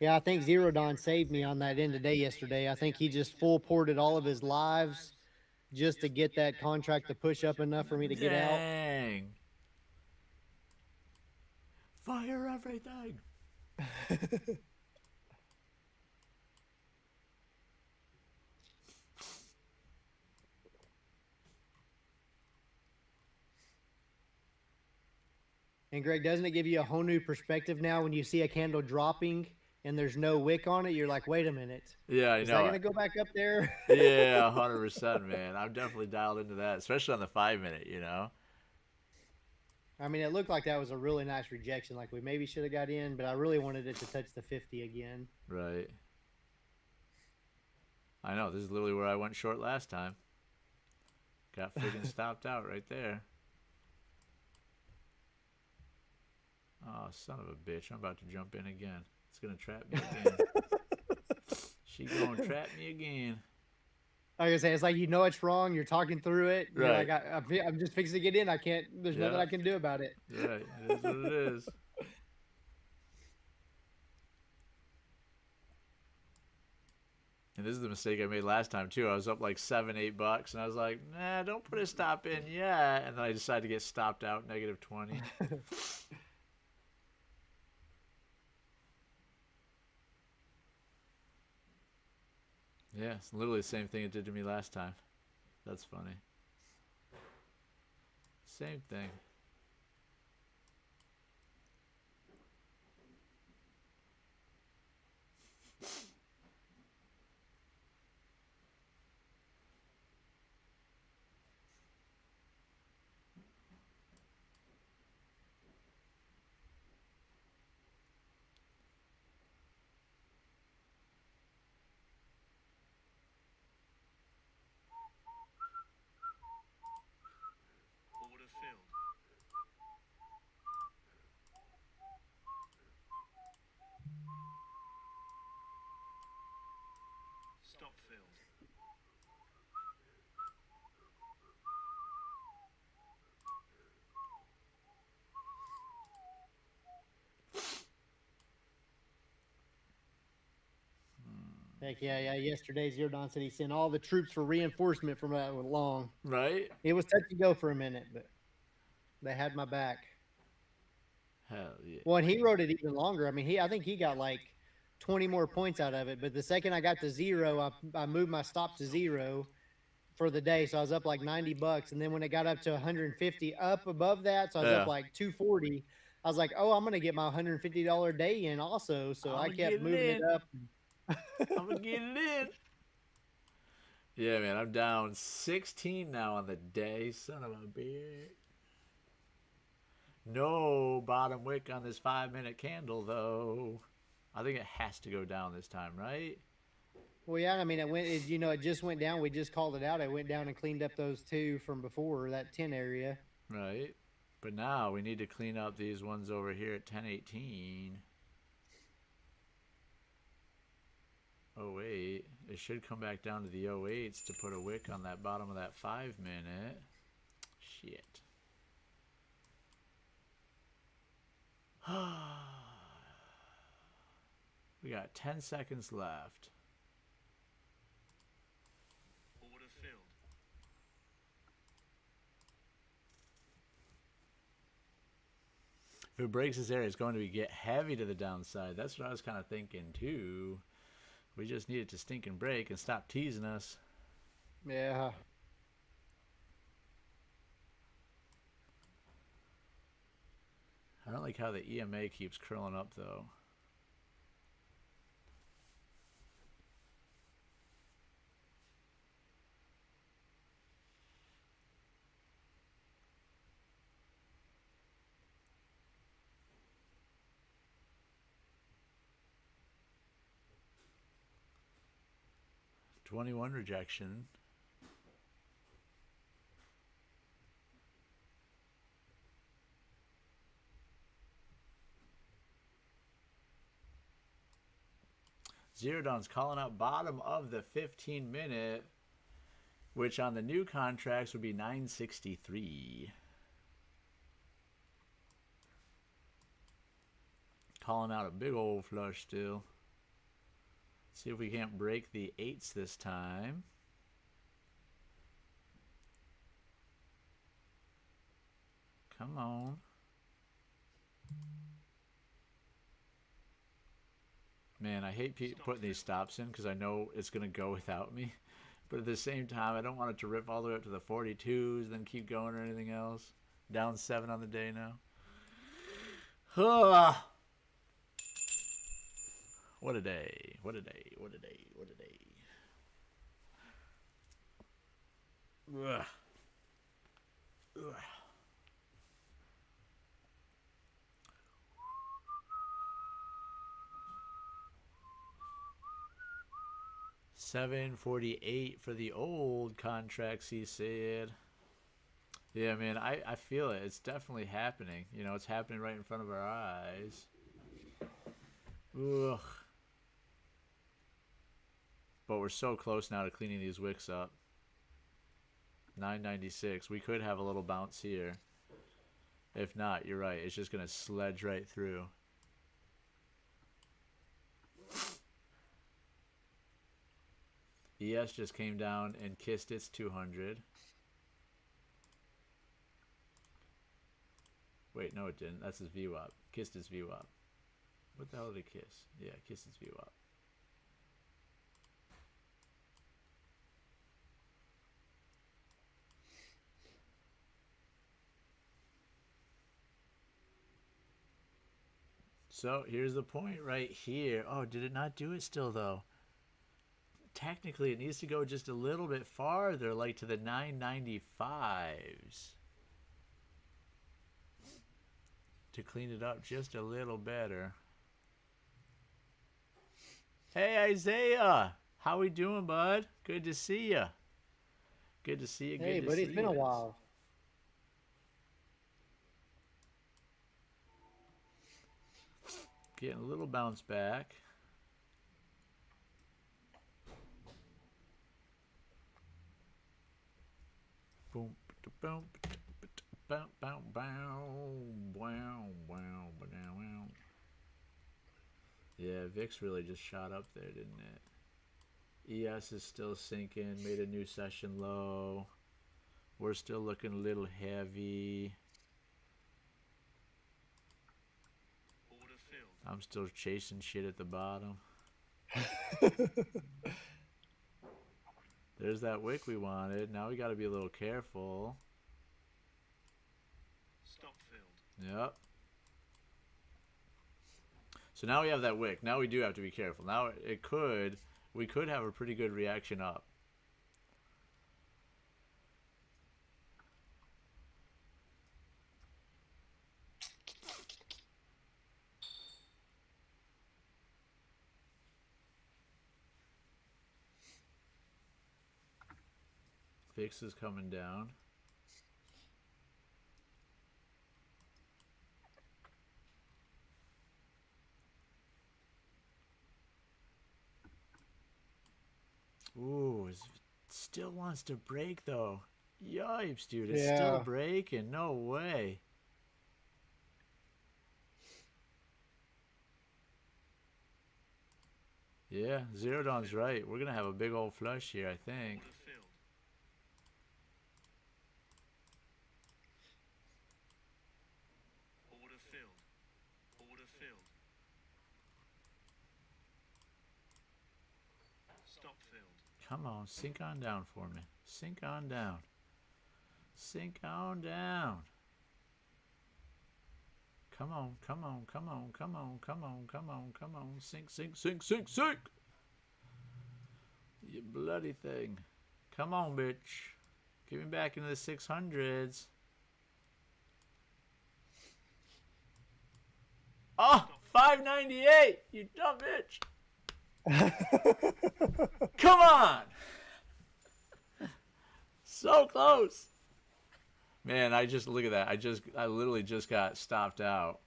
Yeah, I think Zero Don saved me on that end of day yesterday. I think he just full ported all of his lives just to get that contract to push up enough for me to get out.
Dang. Fire everything.
And Greg, doesn't it give you a whole new perspective now when you see a candle dropping and there's no wick on it? You're like, wait a minute.
Yeah, I
Is
know.
that going to go back up there?
Yeah, 100%, man. I'm definitely dialed into that, especially on the 5 minute, you know?
I mean, it looked like that was a really nice rejection. Like we maybe should have got in, but I really wanted it to touch the 50 again.
Right. I know. This is literally where I went short last time. Got freaking stopped out right there. Oh, son of a bitch. I'm about to jump in again. It's going to trap me again. She going to trap me again.
Like I say, it's like you know it's wrong. You're talking through it. You're
Right.
like, I'm just fixing to get in. I can't. There's nothing
Yeah.
I can do about it.
Right. It is what it is. And this is the mistake I made last time, too. I was up like $7-8, and I was like, nah, don't put a stop in yet. And then I decided to get stopped out, -20. Yeah, it's literally the same thing it did to me last time. That's funny. Same thing.
Order filled. Stop filled.
Heck yeah, yeah. Yesterday, Zero Don said he sent all the troops for reinforcement from that one long.
Right?
It was touch and go for a minute, but they had my back.
Hell yeah.
Well, and he wrote it even longer. I mean, I think he got like 20 more points out of it. But the second I got to zero, I moved my stop to zero for the day. So I was up like $90. And then when it got up to 150 up above that, so I was
Yeah.
up like 240. I was like, oh, I'm going to get my $150 day in also. So I
I'ma
kept
get
moving it
in.
up.
I'm gonna get it in. Yeah, man, I'm down 16 now on the day. Son of a bitch. No bottom wick on this 5-minute candle, though. I think it has to go down this time, right?
Well, yeah, I mean, it just went down. We just called it out. It went down and cleaned up those two from before, that 10 area.
Right. But now we need to clean up these ones over here at 1018. Oh, wait. It should come back down to the 08s to put a wick on that bottom of that 5-minute. Shit. We got 10 seconds left. If it breaks this area, it's going to get heavy to the downside. That's what I was kind of thinking too. We just need it to stink and break and stop teasing us.
Yeah.
I don't like how the EMA keeps curling up though. $21 rejection. Zero Dawn's calling out bottom of the 15-minute, which on the new contracts would be 963. Calling out a big old flush still. See if we can't break the 8s this time. Come on. Man, I hate putting these stops in because I know it's going to go without me. But at the same time, I don't want it to rip all the way up to the 42s, then keep going or anything else. Down 7 on the day now. What a day. What a day. What a day. What a day. Ugh. Ugh. $7.48 for the old contracts, he said. Yeah, man, I feel it. It's definitely happening. You know, it's happening right in front of our eyes. Ugh. But we're so close now to cleaning these wicks up. 996. We could have a little bounce here. If not, you're right. It's just going to sledge right through. ES just came down and kissed its 200. Wait, no it didn't. That's his VWAP. Kissed his VWAP. What the hell did it kiss? Yeah, kissed his VWAP. So here's the point right here. Oh, did it not do it still though? Technically, it needs to go just a little bit farther, like to the 995s. To clean it up just a little better. Hey, Isaiah! How we doing, bud? Good to see you. Good to see you. Good
Hey,
to
buddy,
see
it's been a while.
Getting a little bounce back. Boom, boom, boom, boom, boom. Yeah, VIX really just shot up there, didn't it? ES is still sinking, made a new session low. We're still looking a little heavy.
Order filled.
I'm still chasing shit at the bottom. There's that wick we wanted. Now we got to be a little careful.
Stop filled.
Yep. So now we have that wick. Now we do have to be careful. Now we could have a pretty good reaction up. VIX is coming down. Ooh, it still wants to break though. Yipes, dude, it's still
Yeah.
breaking. No way. Yeah, Zero Dawn's right. We're gonna have a big old flush here, I think.
Order filled. Order filled.
Come on, sink on down for me. Sink on down. Sink on down. Come on, come on, come on, come on, come on, come on, come on. Sink, sink, sink, sink, sink. You bloody thing. Come on, bitch. Get me back into the 600s. Oh, 598. You dumb bitch. Come on. So close. Man, I just look at that. I literally just got stopped out.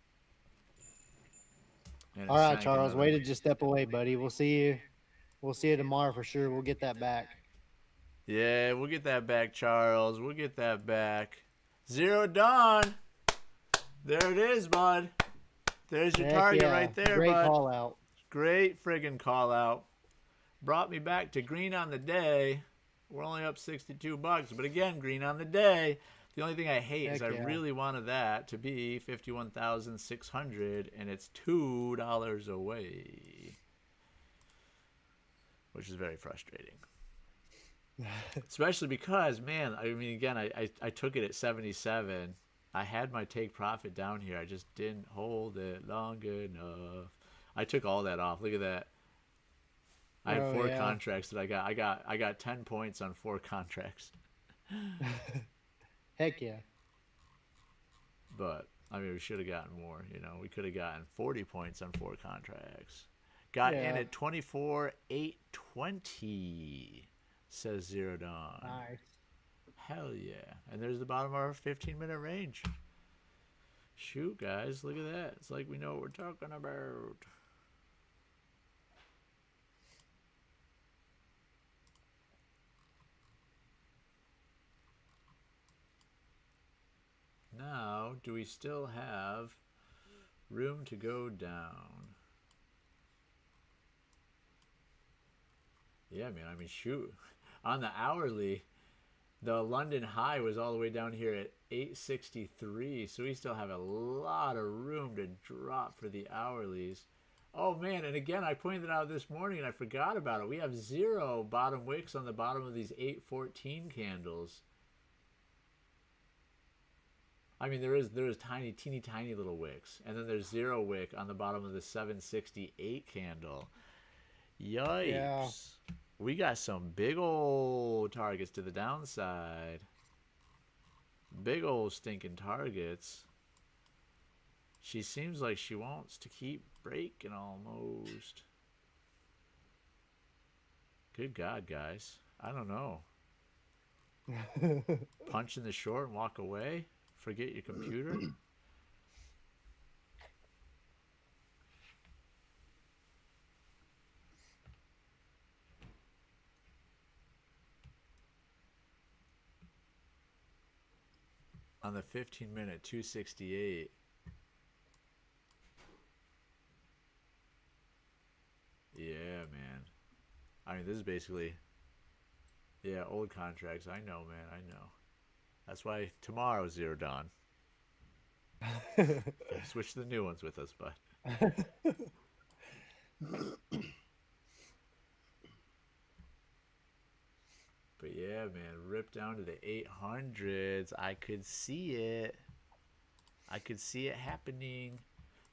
And it
All right,
sank
Charles.
another-
Way to just step away, buddy. We'll see you. We'll see you tomorrow for sure. We'll get that back.
Yeah, we'll get that back, Charles. We'll get that back. Zero Dawn. There it is, bud. There's your
Heck
target
yeah.
right there,
Great
bud.
call out.
Great friggin' call out. Brought me back to green on the day. We're only up $62, but again, green on the day. The only thing I hate is I
Heck yeah.
really wanted that to be 51,600, and it's $2 away, which is very frustrating. Especially because, man, I mean, again, I took it at 77. I had my take profit down here. I just didn't hold it long enough. I took all that off. Look at that. I had 4 contracts that I got 10 points on 4 contracts.
Heck yeah.
But I mean, we should have gotten more. You know, we could have gotten 40 points on 4 contracts. Got in at 24,820. Says Zero Dawn.
Nice.
Hell yeah. And there's the bottom of our 15-minute range. Shoot, guys, look at that. It's like we know what we're talking about. Now, do we still have room to go down? Yeah, man, I mean, shoot. On the hourly, the London high was all the way down here at 863, so we still have a lot of room to drop for the hourlies. Oh, man, and again, I pointed it out this morning, and I forgot about it. We have 0 bottom wicks on the bottom of these 814 candles. I mean, there is tiny, teeny, tiny little wicks, and then there's 0 wick on the bottom of the 768 candle. Yikes.
Yeah.
We got some big old targets to the downside. Big old stinking targets. She seems like she wants to keep breaking almost. Good God, guys. I don't know. Punch in the short and walk away? Forget your computer? On the 15-minute, 268. Yeah, man. I mean, this is basically, yeah, old contracts. I know, man. I know. That's why tomorrow's Zero Dawn. Switch to the new ones with us, bud. But yeah, man, rip down to the 800s. I could see it. I could see it happening.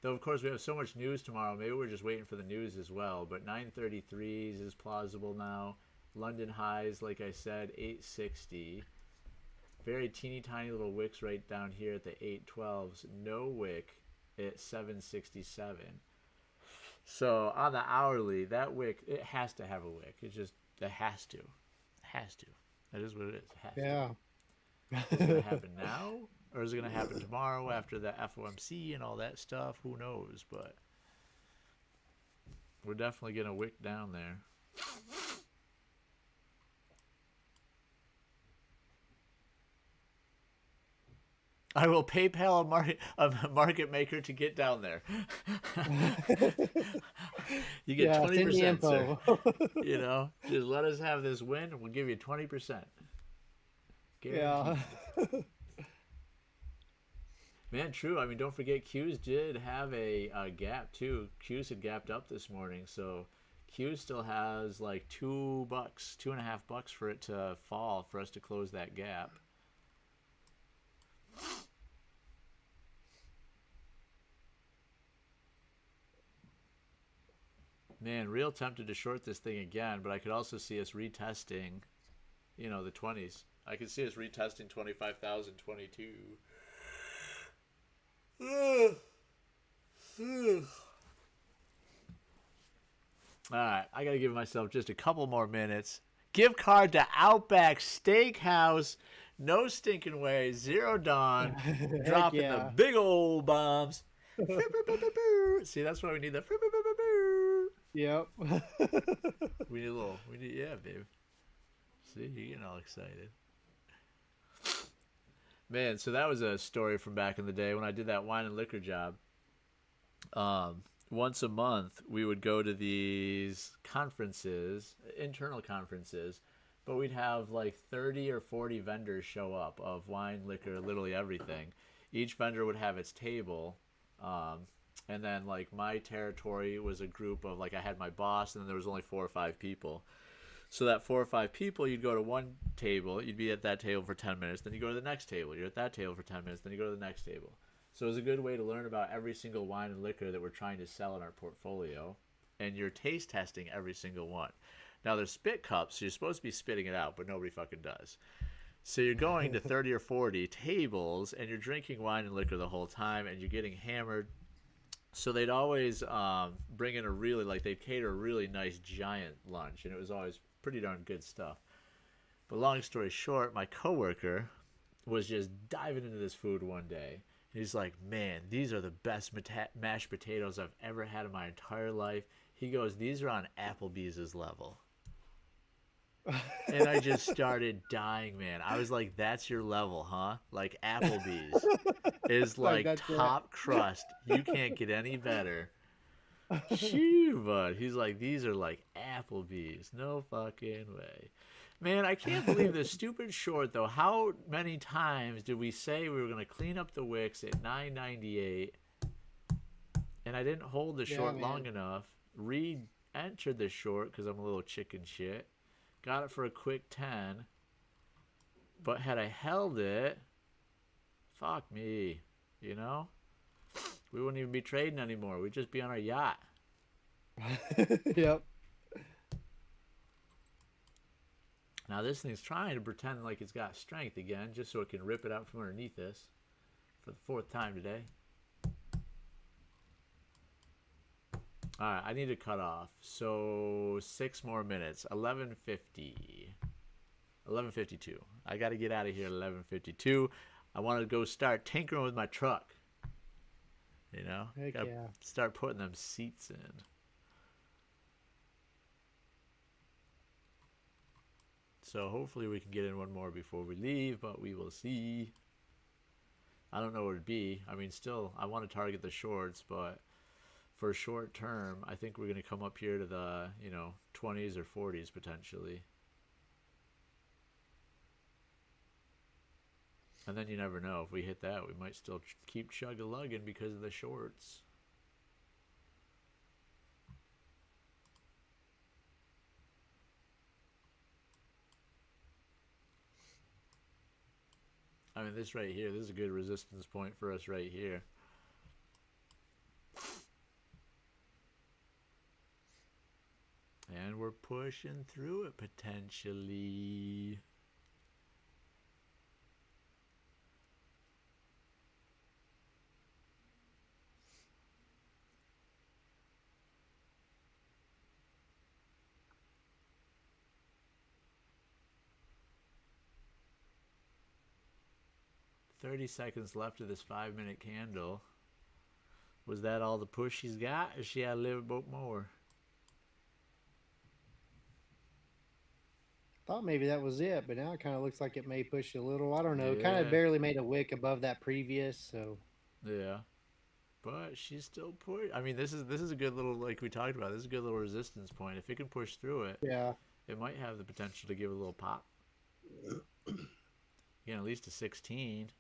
Though, of course, we have so much news tomorrow. Maybe we're just waiting for the news as well. But 933s is plausible now. London highs, like I said, 860. Very teeny tiny little wicks right down here at the 812s. No wick at 767. So on the hourly, that wick, it has to have a wick. It has to. Has to. That is what it is. It has to. Is it going to happen now? Or is it going to happen tomorrow after the FOMC and all that stuff? Who knows? But we're definitely going to wick down there. I will PayPal a market maker to get down there. You get 20%, sir. You know, just let us have this win, and we'll give you 20%.
Yeah.
Man, true. I mean, don't forget, Q's did have a gap too. Q's had gapped up this morning, so Q still has like $2, $2.50 for it to fall for us to close that gap. Man, real tempted to short this thing again, but I could also see us retesting, you know, the 20s. I could see us retesting 25,022. All right, I got to give myself just a couple more minutes. Gift card to Outback Steakhouse. No stinking way. Zero Dawn.
Heck
Dropping
yeah.
the big old bombs. See, that's why we need the.
Yep.
We need a little. We need, yeah, babe. See, you're getting all excited. Man, so that was a story from back in the day when I did that wine and liquor job. Once a month, we would go to these conferences, internal conferences, but we'd have like 30 or 40 vendors show up of wine, liquor, literally everything. Each vendor would have its table. And then like my territory was a group of like I had my boss and then there was only 4 or 5 people. So that 4 or 5 people, you'd go to one table, you'd be at that table for 10 minutes, then you go to the next table, you're at that table for 10 minutes, then you go to the next table. So it was a good way to learn about every single wine and liquor that we're trying to sell in our portfolio, and you're taste testing every single one. Now there's spit cups, so you're supposed to be spitting it out, but nobody fucking does. So you're going to 30 or 40 tables, and you're drinking wine and liquor the whole time, and you're getting hammered. So they'd always bring in a really, like they'd cater a really nice giant lunch, and it was always pretty darn good stuff. But long story short, my coworker was just diving into this food one day. He's like, man, these are the best mashed potatoes I've ever had in my entire life. He goes, these are on Applebee's level. And I just started dying, man. I was like, that's your level, huh? Like Applebee's is like top crust. You can't get any better. Shoo, bud. He's like, these are like Applebee's. No fucking way. Man, I can't believe this stupid short, though. How many times did we say we were going to clean up the wicks at 9.98, and I didn't hold the short long enough, re-entered the short because I'm a little chicken shit, got it for a quick 10, but had I held it, fuck me, you know? We wouldn't even be trading anymore. We'd just be on our yacht.
Yep.
Now this thing's trying to pretend like it's got strength again, just so it can rip it out from underneath this for the 4th time today. Alright, I need to cut off. So 6 more minutes. 11:50. 11:52. I got to get out of here at 11:52. I want to go start tinkering with my truck. You know?
Heck
Gotta
yeah.
start putting them seats in. So hopefully we can get in one more before we leave, but we will see. I don't know what it'd be. I mean, still, I want to target the shorts, but for short term, I think we're going to come up here to the, 20s or 40s potentially. And then you never know. If we hit that, we might still keep chug-a-lugging because of the shorts. I mean, this right here, this is a good resistance point for us right here. And we're pushing through it potentially. $30 seconds left of this 5-minute candle. Was that all the push she's got, or she had a little bit more?
Thought maybe that was it, but now it kind of looks like it may push a little. I don't know. It kind
Yeah.
of barely made a wick above that previous, so.
Yeah. But she's still push. I mean, this is a good little, like we talked about, this is a good little resistance point. If it can push through it,
Yeah.
it might have the potential to give a little pop. Again, at least a 16.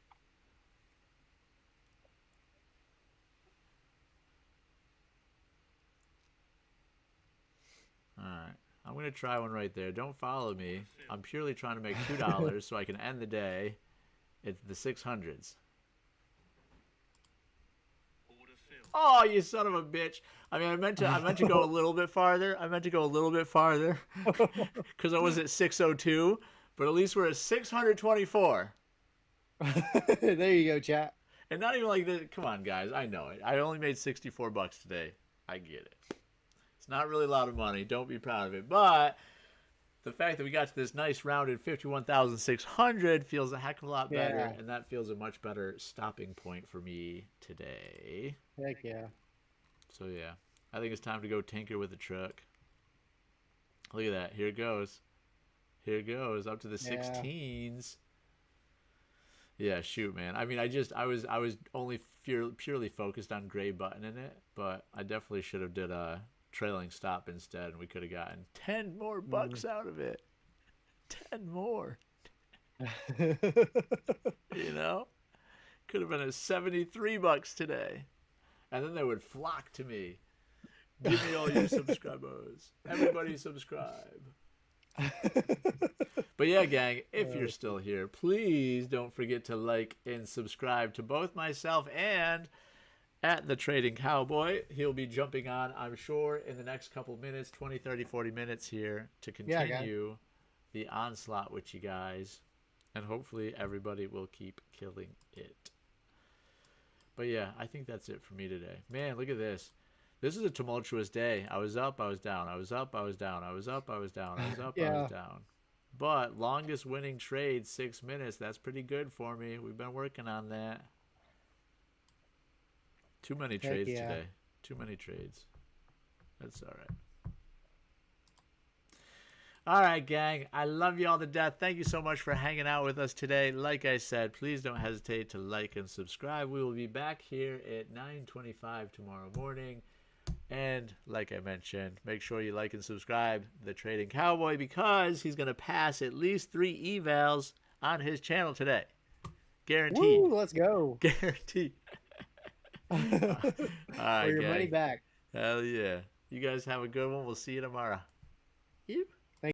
I'm going to try one right there. Don't follow me. I'm purely trying to make $2 so I can end the day. It's the 600s.
Order filled.
Oh, you son of a bitch. I mean, I meant to go a little bit farther. Because I was at 602, but at least we're at 624.
There you go, chat.
And not even like this. Come on, guys. I know it. I only made $64 today. I get it. It's not really a lot of money. Don't be proud of it. But the fact that we got to this nice rounded 51,600 feels a heck of a lot better.
Yeah.
And that feels a much better stopping point for me today.
Heck yeah.
So, yeah. I think it's time to go tinker with the truck. Look at that. Here it goes. Here it goes. Up to the 16s. Yeah, shoot, man. I mean, I was only purely focused on gray button in it, but I definitely should have did a trailing stop instead, and we could have gotten 10 more bucks out of it. 10 more. You know? Could have been at 73 bucks today. And then they would flock to me. Give me all your subscribers. Everybody subscribe. But yeah, gang, if you're still here, please don't forget to like and subscribe to both myself and at the Trading Cowboy. He'll be jumping on, I'm sure, in the next couple minutes, 20, 30, 40 minutes here to continue the onslaught with you guys. And hopefully everybody will keep killing it. But yeah, I think that's it for me today. Man, look at this. This is a tumultuous day. I was up, I was down. I was up, I was down. I was up, I was down. I was up, I was down. But longest winning trade, 6 minutes. That's pretty good for me. We've been working on that. Too many trades today. Too many trades. That's all right. All right, gang. I love you all to death. Thank you so much for hanging out with us today. Like I said, please don't hesitate to like and subscribe. We will be back here at 9:25 tomorrow morning. And like I mentioned, make sure you like and subscribe The Trading Cowboy because he's going to pass at least 3 evals on his channel today. Guaranteed.
Woo, let's go.
Guaranteed. All right,
For your
gang.
money back.
Hell yeah. You guys have a good one. We'll see you tomorrow. You.